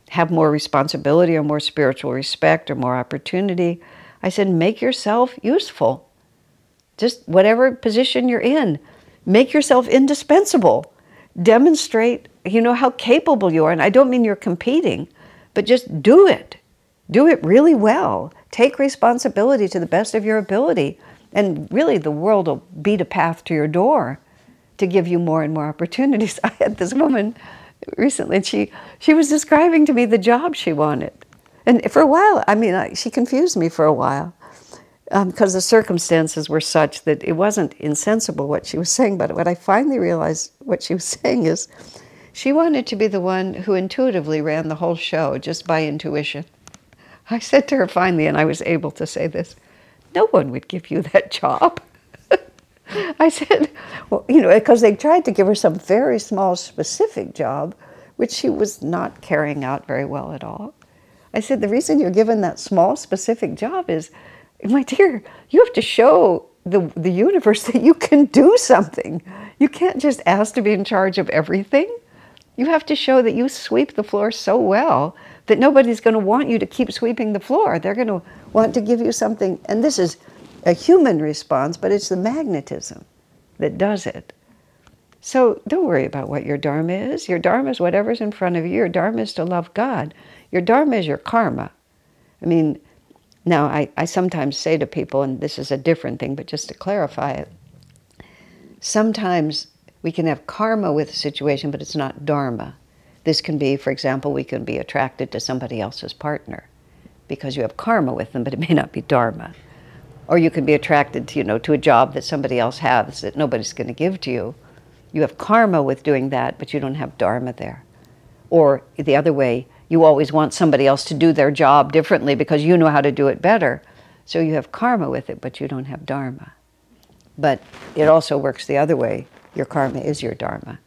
have more responsibility or more spiritual respect or more opportunity. I said, make yourself useful. Just whatever position you're in, make yourself indispensable. Demonstrate, how capable you are. And I don't mean you're competing, but just do it. Do it really well. Take responsibility to the best of your ability. And really the world will beat a path to your door to give you more and more opportunities. I had this woman recently, and she was describing to me the job she wanted. And for a while, she confused me for a while because the circumstances were such that it wasn't insensible what she was saying. But what I finally realized what she was saying is, She wanted to be the one who intuitively ran the whole show, just by intuition. I said to her finally, and I was able to say this, no one would give you that job. I said, well, because they tried to give her some very small, specific job, which she was not carrying out very well at all. I said, the reason you're given that small, specific job is, my dear, you have to show the universe that you can do something. You can't just ask to be in charge of everything. You have to show that you sweep the floor so well that nobody's going to want you to keep sweeping the floor. They're going to want to give you something, and this is a human response, but it's the magnetism that does it. So don't worry about what your Dharma is. Your Dharma is whatever's in front of you. Your Dharma is to love God. Your Dharma is your karma. I mean, now I sometimes say to people, and this is a different thing, but just to clarify it, sometimes we can have karma with a situation, but it's not Dharma. This can be, for example, we can be attracted to somebody else's partner because you have karma with them, but it may not be Dharma. Or you can be attracted to, to a job that somebody else has that nobody's going to give to you. You have karma with doing that, but you don't have Dharma there. Or the other way, you always want somebody else to do their job differently because you know how to do it better. So you have karma with it, but you don't have Dharma. But it also works the other way. Your karma is your Dharma.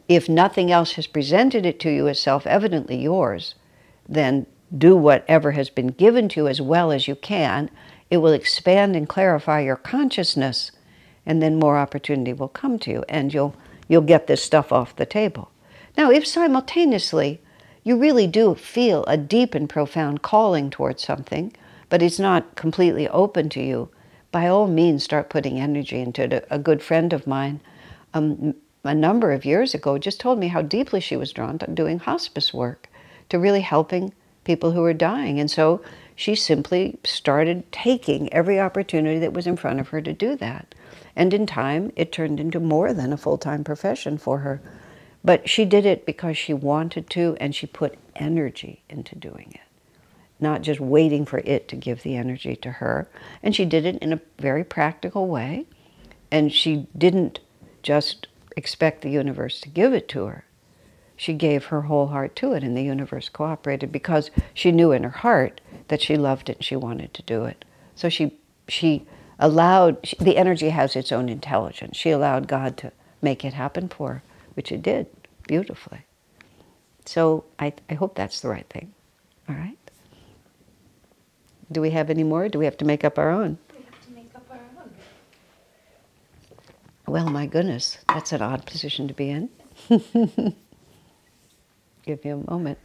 If nothing else has presented it to you as self-evidently yours, then do whatever has been given to you as well as you can. It will expand and clarify your consciousness, and then more opportunity will come to you, and you'll get this stuff off the table. Now, if simultaneously you really do feel a deep and profound calling towards something, but it's not completely open to you, by all means start putting energy into it. A good friend of mine, a number of years ago, just told me how deeply she was drawn to doing hospice work, to really helping people who were dying. And so she simply started taking every opportunity that was in front of her to do that. And in time, it turned into more than a full-time profession for her. But she did it because she wanted to, and she put energy into doing it, not just waiting for it to give the energy to her. And she did it in a very practical way. And she didn't just expect the universe to give it to her. She gave her whole heart to it, and the universe cooperated because she knew in her heart that she loved it and she wanted to do it. So she allowed, the energy has its own intelligence. She allowed God to make it happen for her, which it did beautifully. So I hope that's the right thing. All right? Do we have any more? Do we have to make up our own? We have to make up our own. Well, my goodness, that's an odd position to be in. Give you a moment.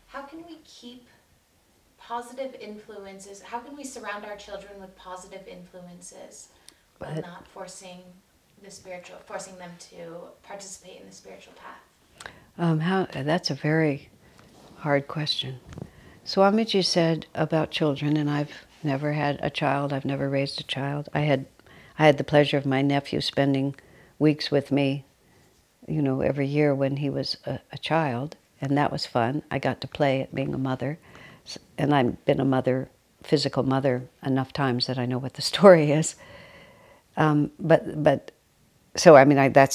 How can we keep positive influences? How can we surround our children with positive influences while not forcing them to participate in the spiritual path? That's a very hard question. Swamiji said about children, and I've never had a child, I've never raised a child. I had the pleasure of my nephew spending weeks with me, every year when he was a child. And that was fun. I got to play at being a mother. And I've been a mother, physical mother, enough times that I know what the story is. So that's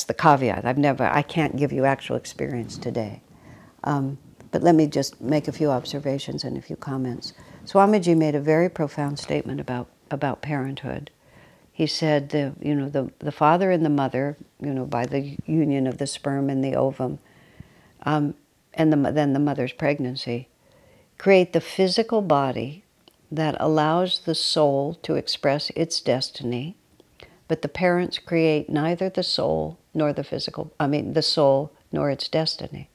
the caveat. I can't give you actual experience today. But let me just make a few observations and a few comments. Swamiji made a very profound statement about parenthood. He said the father and the mother, by the union of the sperm and the ovum, and then the mother's pregnancy, create the physical body that allows the soul to express its destiny, but the parents create neither the soul nor the soul nor its destiny.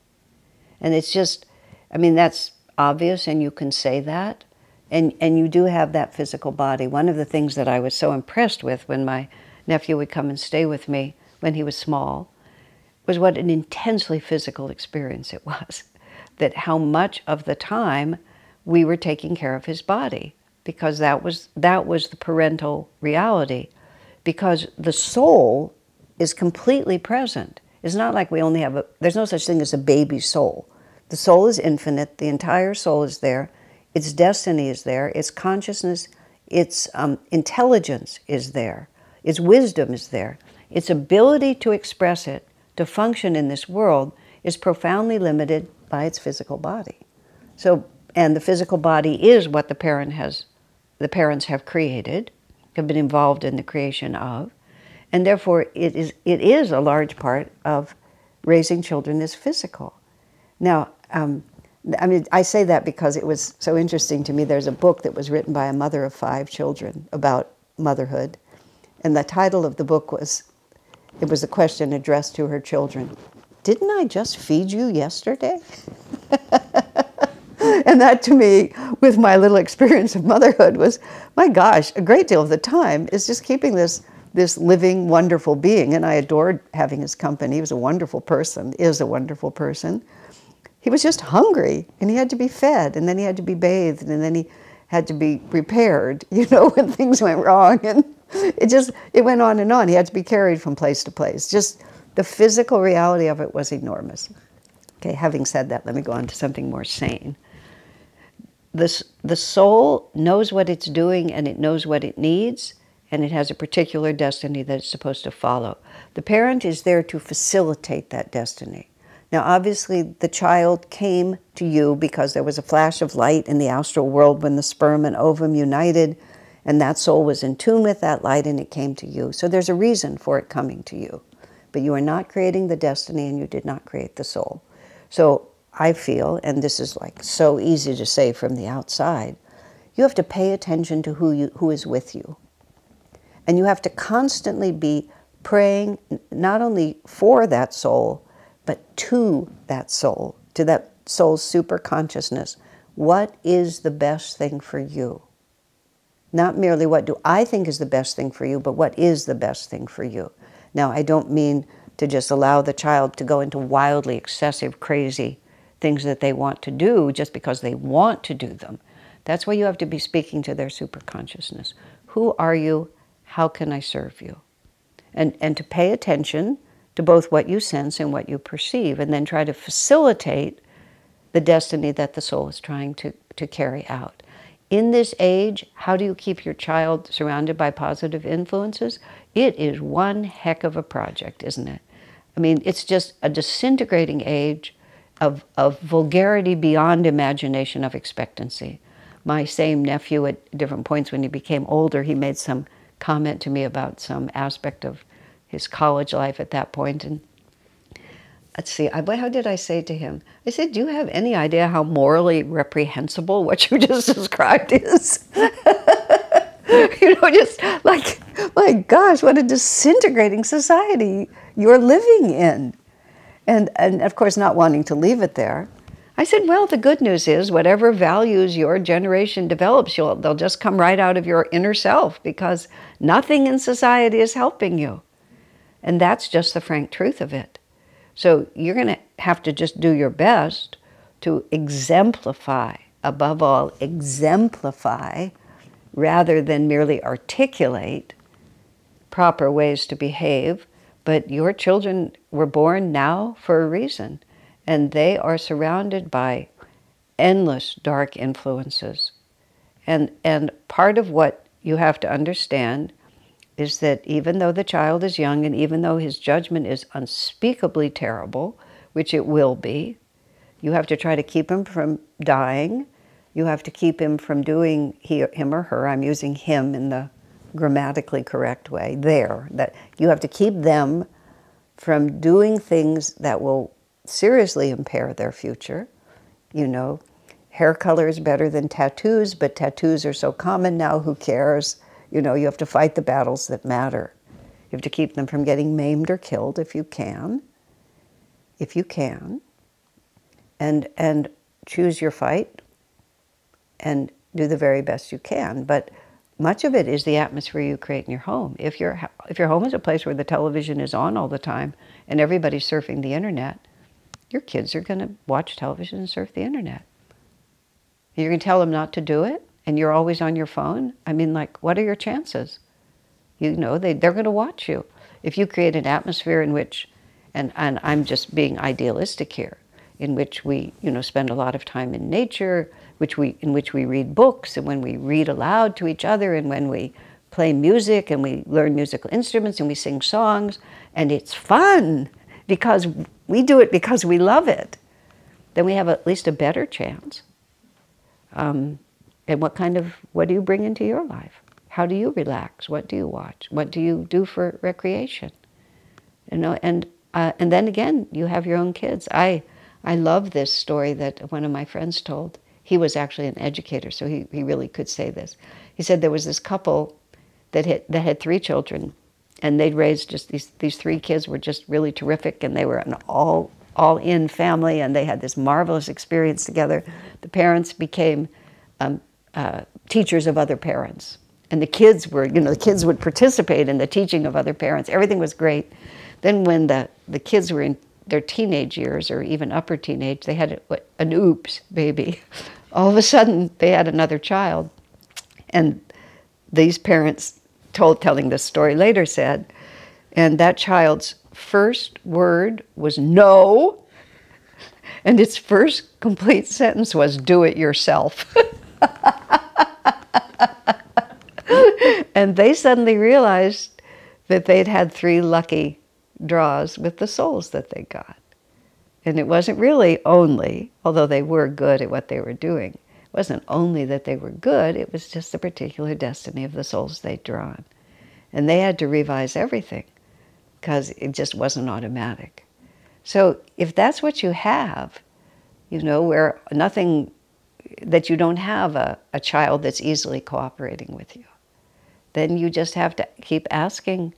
And it's just, that's obvious, and you can say that, and you do have that physical body. One of the things that I was so impressed with when my nephew would come and stay with me when he was small was what an intensely physical experience it was. That how much of the time we were taking care of his body, because that was the parental reality. Because the soul is completely present. It's not like we only have there's no such thing as a baby soul. The soul is infinite, the entire soul is there, its destiny is there, its consciousness, its intelligence is there, its wisdom is there. Its ability to express it, to function in this world, is profoundly limited by its physical body. So, and the physical body is what the parents have created, have been involved in the creation of, and therefore it is a large part of raising children is physical. Now, I say that because it was so interesting to me. There's a book that was written by a mother of 5 children about motherhood, and the title of the book was a question addressed to her children. Didn't I just feed you yesterday? And that to me, with my little experience of motherhood, was, my gosh, a great deal of the time is just keeping this living, wonderful being. And I adored having his company. He was a wonderful person, is a wonderful person. He was just hungry, and he had to be fed, and then he had to be bathed, and then he had to be repaired, when things went wrong. And it went on and on. He had to be carried from place to place. Just the physical reality of it was enormous. Okay, having said that, let me go on to something more sane. The soul knows what it's doing, and it knows what it needs, and it has a particular destiny that it's supposed to follow. The parent is there to facilitate that destiny. Now, obviously, the child came to you because there was a flash of light in the astral world when the sperm and ovum united, and that soul was in tune with that light, and it came to you. So there's a reason for it coming to you. But you are not creating the destiny, and you did not create the soul. So I feel, and this is like so easy to say from the outside, you have to pay attention to who is with you. And you have to constantly be praying not only for that soul, but to that soul's super consciousness. What is the best thing for you? Not merely what do I think is the best thing for you, but what is the best thing for you? Now, I don't mean to just allow the child to go into wildly excessive, crazy things that they want to do just because they want to do them. That's why you have to be speaking to their superconsciousness. Who are you? How can I serve you? And to pay attention to both what you sense and what you perceive, and then try to facilitate the destiny that the soul is trying to carry out. In this age, how do you keep your child surrounded by positive influences? It is one heck of a project, isn't it? It's just a disintegrating age of vulgarity beyond imagination, of expectancy. My same nephew, at different points when he became older, he made some comment to me about some aspect of his college life at that point. And let's see, how did I say to him? I said, do you have any idea how morally reprehensible what you just described is? Just like, my gosh, what a disintegrating society you're living in. And of course, not wanting to leave it there. I said, well, the good news is whatever values your generation develops, they'll just come right out of your inner self, because nothing in society is helping you. And that's just the frank truth of it. So you're going to have to just do your best to exemplify, above all, exemplify, rather than merely articulate proper ways to behave. But your children were born now for a reason, and they are surrounded by endless dark influences. And part of what you have to understand is that even though the child is young, and even though his judgment is unspeakably terrible, which it will be, you have to try to keep him from dying. You have to keep him from doing him or her. I'm using him in the grammatically correct way there. That you have to keep them from doing things that will seriously impair their future, hair color is better than tattoos, but tattoos are so common now, who cares? You know, you have to fight the battles that matter. You have to keep them from getting maimed or killed if you can. If you can. And choose your fight and do the very best you can. But much of it is the atmosphere you create in your home. If your home is a place where the television is on all the time and everybody's surfing the internet, your kids are going to watch television and surf the internet. You're going to tell them not to do it, and you're always on your phone? I mean, like, what are your chances? You know, they're going to watch you. If you create an atmosphere in which, and I'm just being idealistic here, in which we, you know, spend a lot of time in nature, in which we read books, and when we read aloud to each other, and when we play music, and we learn musical instruments, and we sing songs, and it's fun, because we do it because we love it, then we have at least a better chance. And what do you bring into your life? How do you relax? What do you watch? What do you do for recreation? You know, and then again, you have your own kids. I love this story that one of my friends told. He was actually an educator, so he really could say this. He said there was this couple that had 3 children, and they'd raised just these 3 kids were just really terrific, and they were an all-in family, and they had this marvelous experience together. The parents became teachers of other parents. And the kids were, you know, the kids would participate in the teaching of other parents. Everything was great. Then when the kids were in their teenage years, or even upper teenage, they had an oops baby. All of a sudden, they had another child. And these parents, telling this story later, said, and that child's first word was no, and its first complete sentence was, do it yourself. And they suddenly realized that they'd had 3 lucky draws with the souls that they got. And it wasn't really only, although they were good at what they were doing, it wasn't only that they were good, it was just the particular destiny of the souls they'd drawn. And they had to revise everything, because it just wasn't automatic. So if that's what you have, you know, where that you don't have a child that's easily cooperating with you, then you just have to keep asking,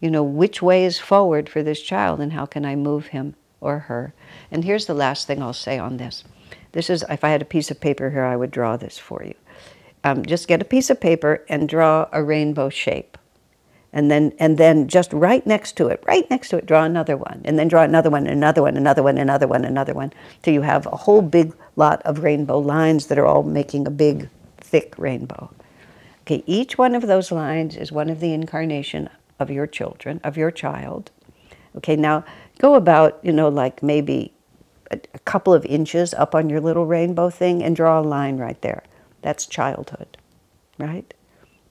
you know, which way is forward for this child, and how can I move him or her? And here's the last thing I'll say on this. This is, if I had a piece of paper here, I would draw this for you. Just get a piece of paper and draw a rainbow shape. And then just right next to it, draw another one. And then draw another one, another one, another one, another one, another one, till you have a whole big lot of rainbow lines that are all making a big, thick rainbow. Okay, each one of those lines is one of the incarnation of your children, of your child. Okay, now go about, you know, like maybe a couple of inches up on your little rainbow thing and draw a line right there. That's childhood, right?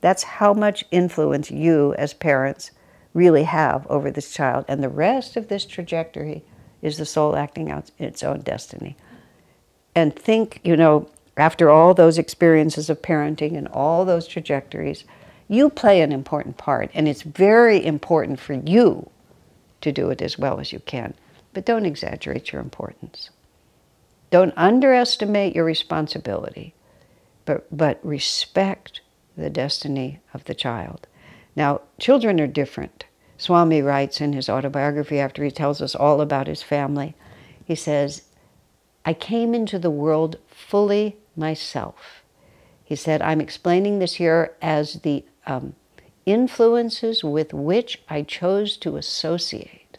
That's how much influence you as parents really have over this child. And the rest of this trajectory is the soul acting out its own destiny. And think, you know, after all those experiences of parenting and all those trajectories, you play an important part. And it's very important for you to do it as well as you can. But don't exaggerate your importance. Don't underestimate your responsibility, but respect the destiny of the child. Now, children are different. Swami writes in his autobiography, after he tells us all about his family, he says, I came into the world fully myself. He said, I'm explaining this here as the influences with which I chose to associate.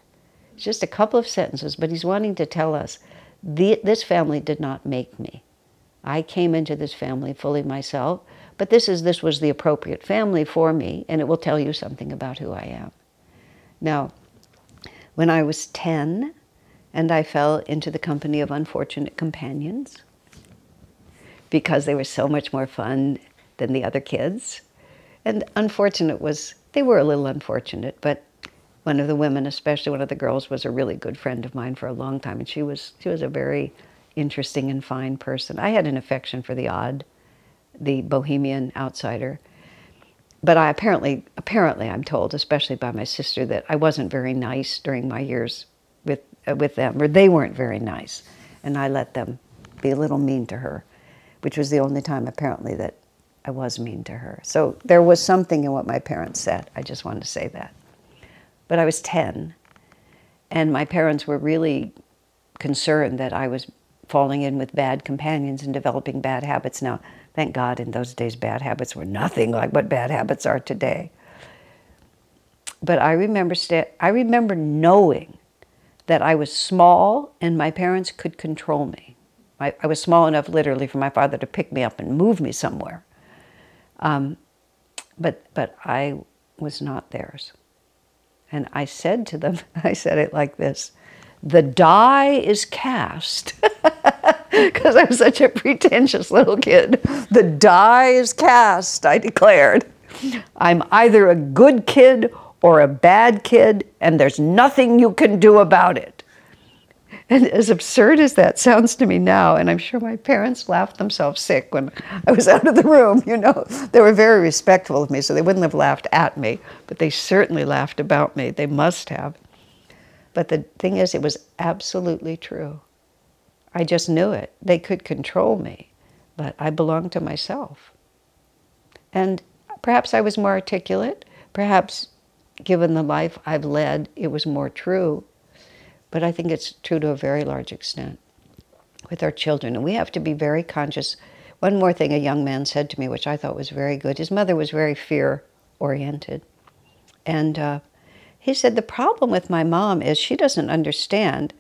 It's just a couple of sentences, but he's wanting to tell us, this family did not make me. I came into this family fully myself, but this was the appropriate family for me, and it will tell you something about who I am. Now, when I was 10, and I fell into the company of unfortunate companions, because they were so much more fun than the other kids. And they were a little unfortunate, but one of the women, especially one of the girls, was a really good friend of mine for a long time, and she was a very interesting and fine person. I had an affection for the odd, the bohemian outsider. But I apparently I'm told, especially by my sister, that I wasn't very nice during my years with them, or they weren't very nice. And I let them be a little mean to her. which was the only time apparently that I was mean to her. So there was something in what my parents said. I just wanted to say that. But I was 10, and my parents were really concerned that I was falling in with bad companions and developing bad habits. Now, thank God in those days bad habits were nothing like what bad habits are today. But I remember knowing that I was small and my parents could control me. I was small enough literally for my father to pick me up and move me somewhere. But I was not theirs. And I said to them, I said it like this: the die is cast. Because I was such a pretentious little kid. The die is cast, I declared. I'm either a good kid or a bad kid, and there's nothing you can do about it. And as absurd as that sounds to me now, and I'm sure my parents laughed themselves sick when I was out of the room, you know. They were very respectful of me, so they wouldn't have laughed at me, but they certainly laughed about me. They must have. But the thing is, it was absolutely true. I just knew it. They could control me, but I belonged to myself. And perhaps I was more articulate. Perhaps, given the life I've led, it was more true. But I think it's true to a very large extent with our children. And we have to be very conscious. One more thing a young man said to me, which I thought was very good. His mother was very fear-oriented. And he said, the problem with my mom is she doesn't understand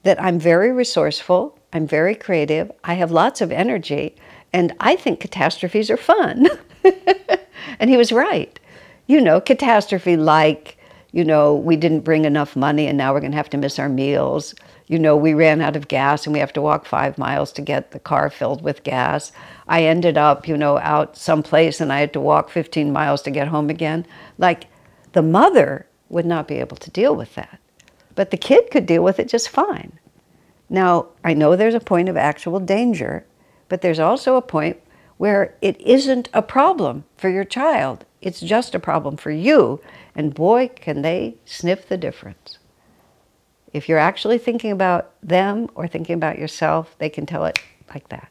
that I'm very resourceful, I'm very creative, I have lots of energy, and I think catastrophes are fun. And he was right. You know, catastrophe like, you know, we didn't bring enough money and now we're going to have to miss our meals. You know, we ran out of gas and we have to walk 5 miles to get the car filled with gas. I ended up, you know, out someplace and I had to walk 15 miles to get home again. Like, the mother would not be able to deal with that. But the kid could deal with it just fine. Now, I know there's a point of actual danger, but there's also a point where it isn't a problem for your child. It's just a problem for you. And boy, can they sniff the difference. If you're actually thinking about them or thinking about yourself, they can tell it like that.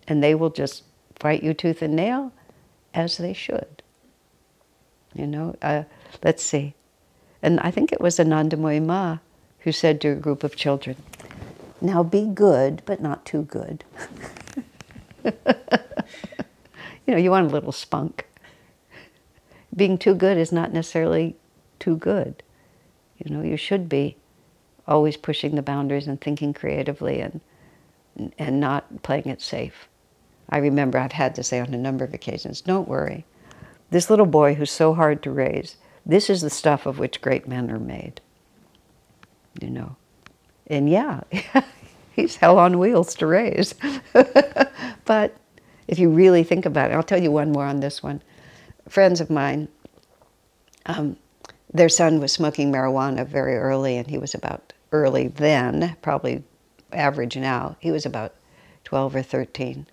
And they will just fight you tooth and nail, as they should. You know, let's see. And I think it was Anandamoyi Ma who said to a group of children, now be good, but not too good. You know, you want a little spunk. Being too good is not necessarily too good. You know, you should be always pushing the boundaries and thinking creatively and not playing it safe. I remember I've had to say on a number of occasions, don't worry. This little boy who's so hard to raise, this is the stuff of which great men are made. You know. And yeah, he's hell on wheels to raise. But if you really think about it, I'll tell you one more on this one. Friends of mine, their son was smoking marijuana very early, and he was about early then, probably average now. He was about 12 or 13.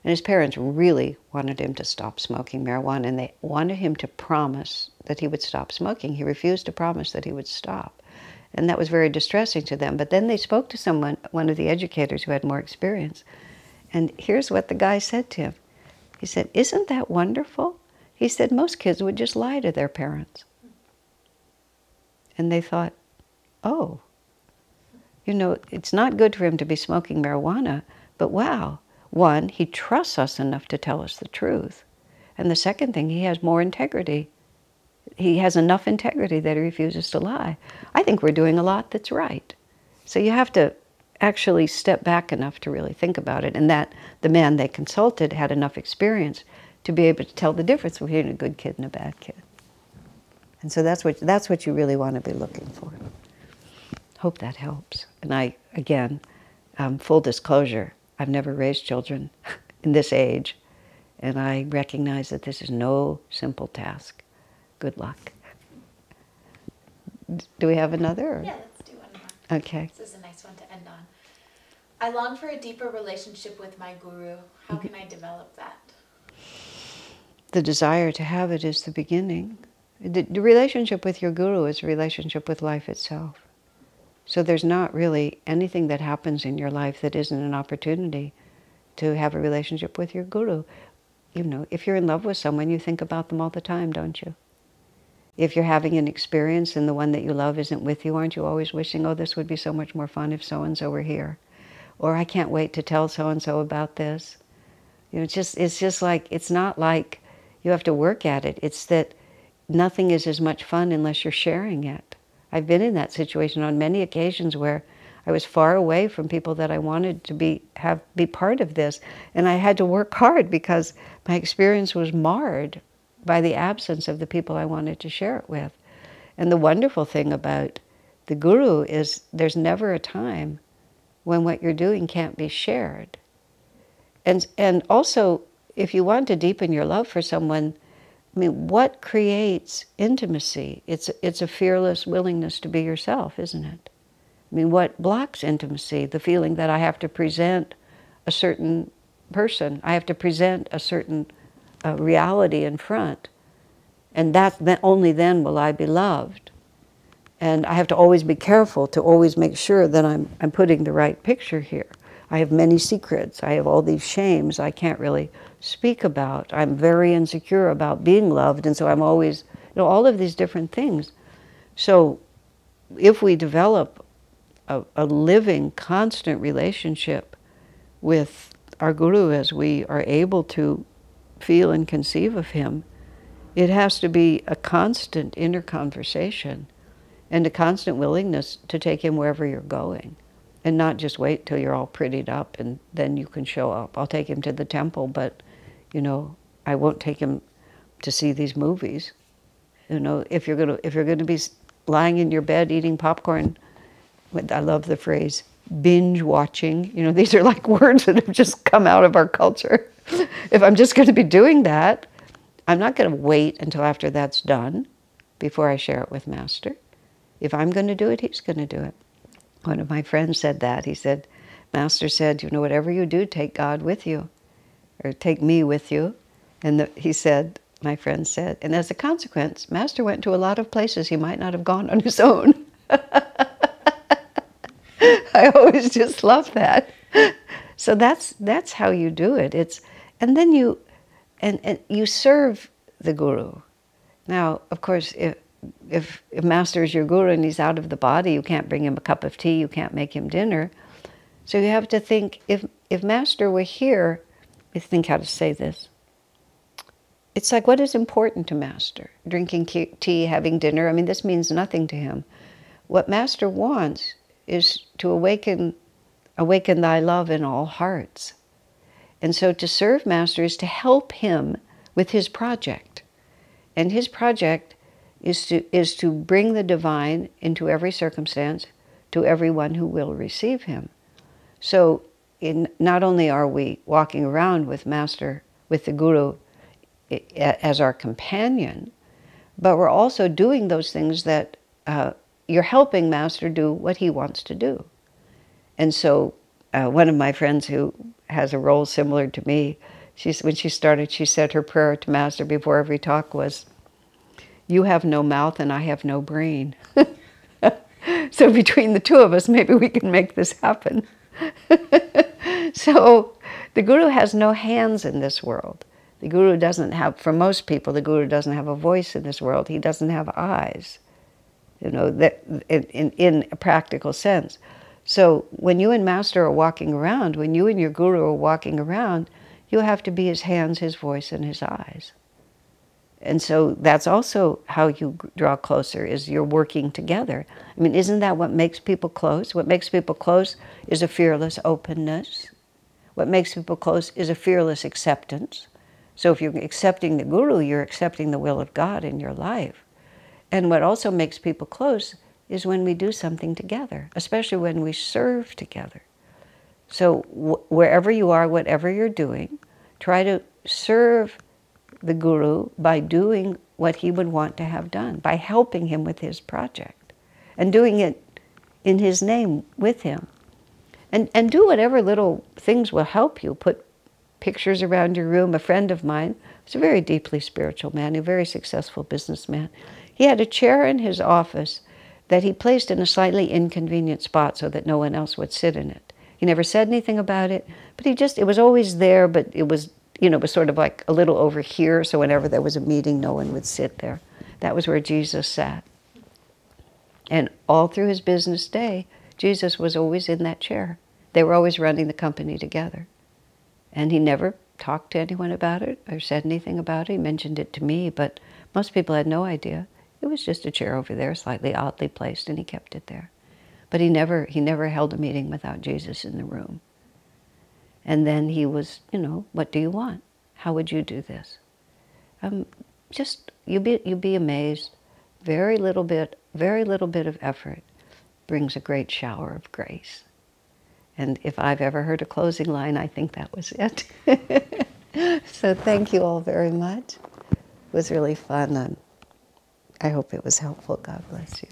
And his parents really wanted him to stop smoking marijuana, and they wanted him to promise that he would stop smoking. He refused to promise that he would stop. And that was very distressing to them. But then they spoke to someone, one of the educators who had more experience. And here's what the guy said to him. He said, isn't that wonderful? He said, most kids would just lie to their parents. And they thought, oh, you know, it's not good for him to be smoking marijuana, but wow. One, he trusts us enough to tell us the truth. And the second thing, he has more integrity. He has enough integrity that he refuses to lie. I think we're doing a lot that's right. So you have to actually step back enough to really think about it. And that the man they consulted had enough experience to be able to tell the difference between a good kid and a bad kid. And so that's what you really want to be looking for. Hope that helps. And I, again, full disclosure, I've never raised children in this age, and I recognize that this is no simple task. Good luck. Do we have another? Or? Yeah, let's do one more. Okay. This is a nice one to end on. I long for a deeper relationship with my guru. How can I develop that? The desire to have it is the beginning. The relationship with your guru is a relationship with life itself. So there's not really anything that happens in your life that isn't an opportunity to have a relationship with your guru. You know, if you're in love with someone, you think about them all the time, don't you? If you're having an experience and the one that you love isn't with you, aren't you always wishing, oh, this would be so much more fun if so-and-so were here? Or I can't wait to tell so-and-so about this. You know, it's just like, it's not like you have to work at it. It's that nothing is as much fun unless you're sharing it. I've been in that situation on many occasions where I was far away from people that I wanted to be part of this, and I had to work hard because my experience was marred by the absence of the people I wanted to share it with. And the wonderful thing about the guru is there's never a time when what you're doing can't be shared. And also, if you want to deepen your love for someone, I mean, what creates intimacy? It's a fearless willingness to be yourself, isn't it? I mean, what blocks intimacy? The feeling that I have to present a certain person, I have to present a certain reality in front, and only then will I be loved. And I have to always be careful to always make sure that I'm putting the right picture here. I have many secrets. I have all these shames I can't really speak about. I'm very insecure about being loved, and so I'm always, you know, all of these different things. So if we develop a living, constant relationship with our guru as we are able to feel and conceive of him, it has to be a constant inner conversation and a constant willingness to take him wherever you're going. And not just wait till you're all prettied up and then you can show up. I'll take him to the temple, but, you know, I won't take him to see these movies. You know, if you're gonna be lying in your bed eating popcorn, I love the phrase binge watching. You know, these are like words that have just come out of our culture. If I'm just going to be doing that, I'm not going to wait until after that's done before I share it with Master. If I'm going to do it, he's going to do it. One of my friends said that. He said, Master said, you know, whatever you do, take God with you, or take me with you. And he said, my friend said, and as a consequence, Master went to a lot of places he might not have gone on his own. I always just love that. So that's how you do it. And then you serve the guru. Now, of course, if Master is your guru and he's out of the body, you can't bring him a cup of tea, you can't make him dinner. So you have to think, if Master were here, you think how to say this. It's like, what is important to Master? Drinking tea, having dinner, I mean, this means nothing to him. What Master wants is to awaken thy love in all hearts. And so to serve Master is to help him with his project. And his project is to bring the divine into every circumstance to everyone who will receive him. So not only are we walking around with Master, with the Guru as our companion, but we're also doing those things that you're helping Master do what he wants to do. And so one of my friends who has a role similar to me, when she started, she said her prayer to Master before every talk was, you have no mouth and I have no brain. So between the two of us, maybe we can make this happen. So the Guru has no hands in this world. The Guru doesn't have, for most people, the Guru doesn't have a voice in this world. He doesn't have eyes, you know, that in a practical sense. So when you and Master are walking around, when you and your Guru are walking around, you have to be his hands, his voice, and his eyes. And so that's also how you draw closer, is you're working together. I mean, isn't that what makes people close? What makes people close is a fearless openness. What makes people close is a fearless acceptance. So if you're accepting the Guru, you're accepting the will of God in your life. And what also makes people close is when we do something together, especially when we serve together. So wherever you are, whatever you're doing, try to serve the Guru by doing what he would want to have done, by helping him with his project, and doing it in his name with him. And do whatever little things will help you. Put pictures around your room. A friend of mine was a very deeply spiritual man, a very successful businessman. He had a chair in his office that he placed in a slightly inconvenient spot so that no one else would sit in it. He never said anything about it, but it was always there, but it was, it was sort of like a little over here, so whenever there was a meeting, no one would sit there. That was where Jesus sat. And all through his business day, Jesus was always in that chair. They were always running the company together. And he never talked to anyone about it or said anything about it. He mentioned it to me, but most people had no idea. It was just a chair over there, slightly oddly placed, and he kept it there. But he never held a meeting without Jesus in the room. And then he was, what do you want? How would you do this? You'd be amazed. Very little bit of effort brings a great shower of grace. And if I've ever heard a closing line, I think that was it. So thank you all very much. It was really fun, and I hope it was helpful. God bless you.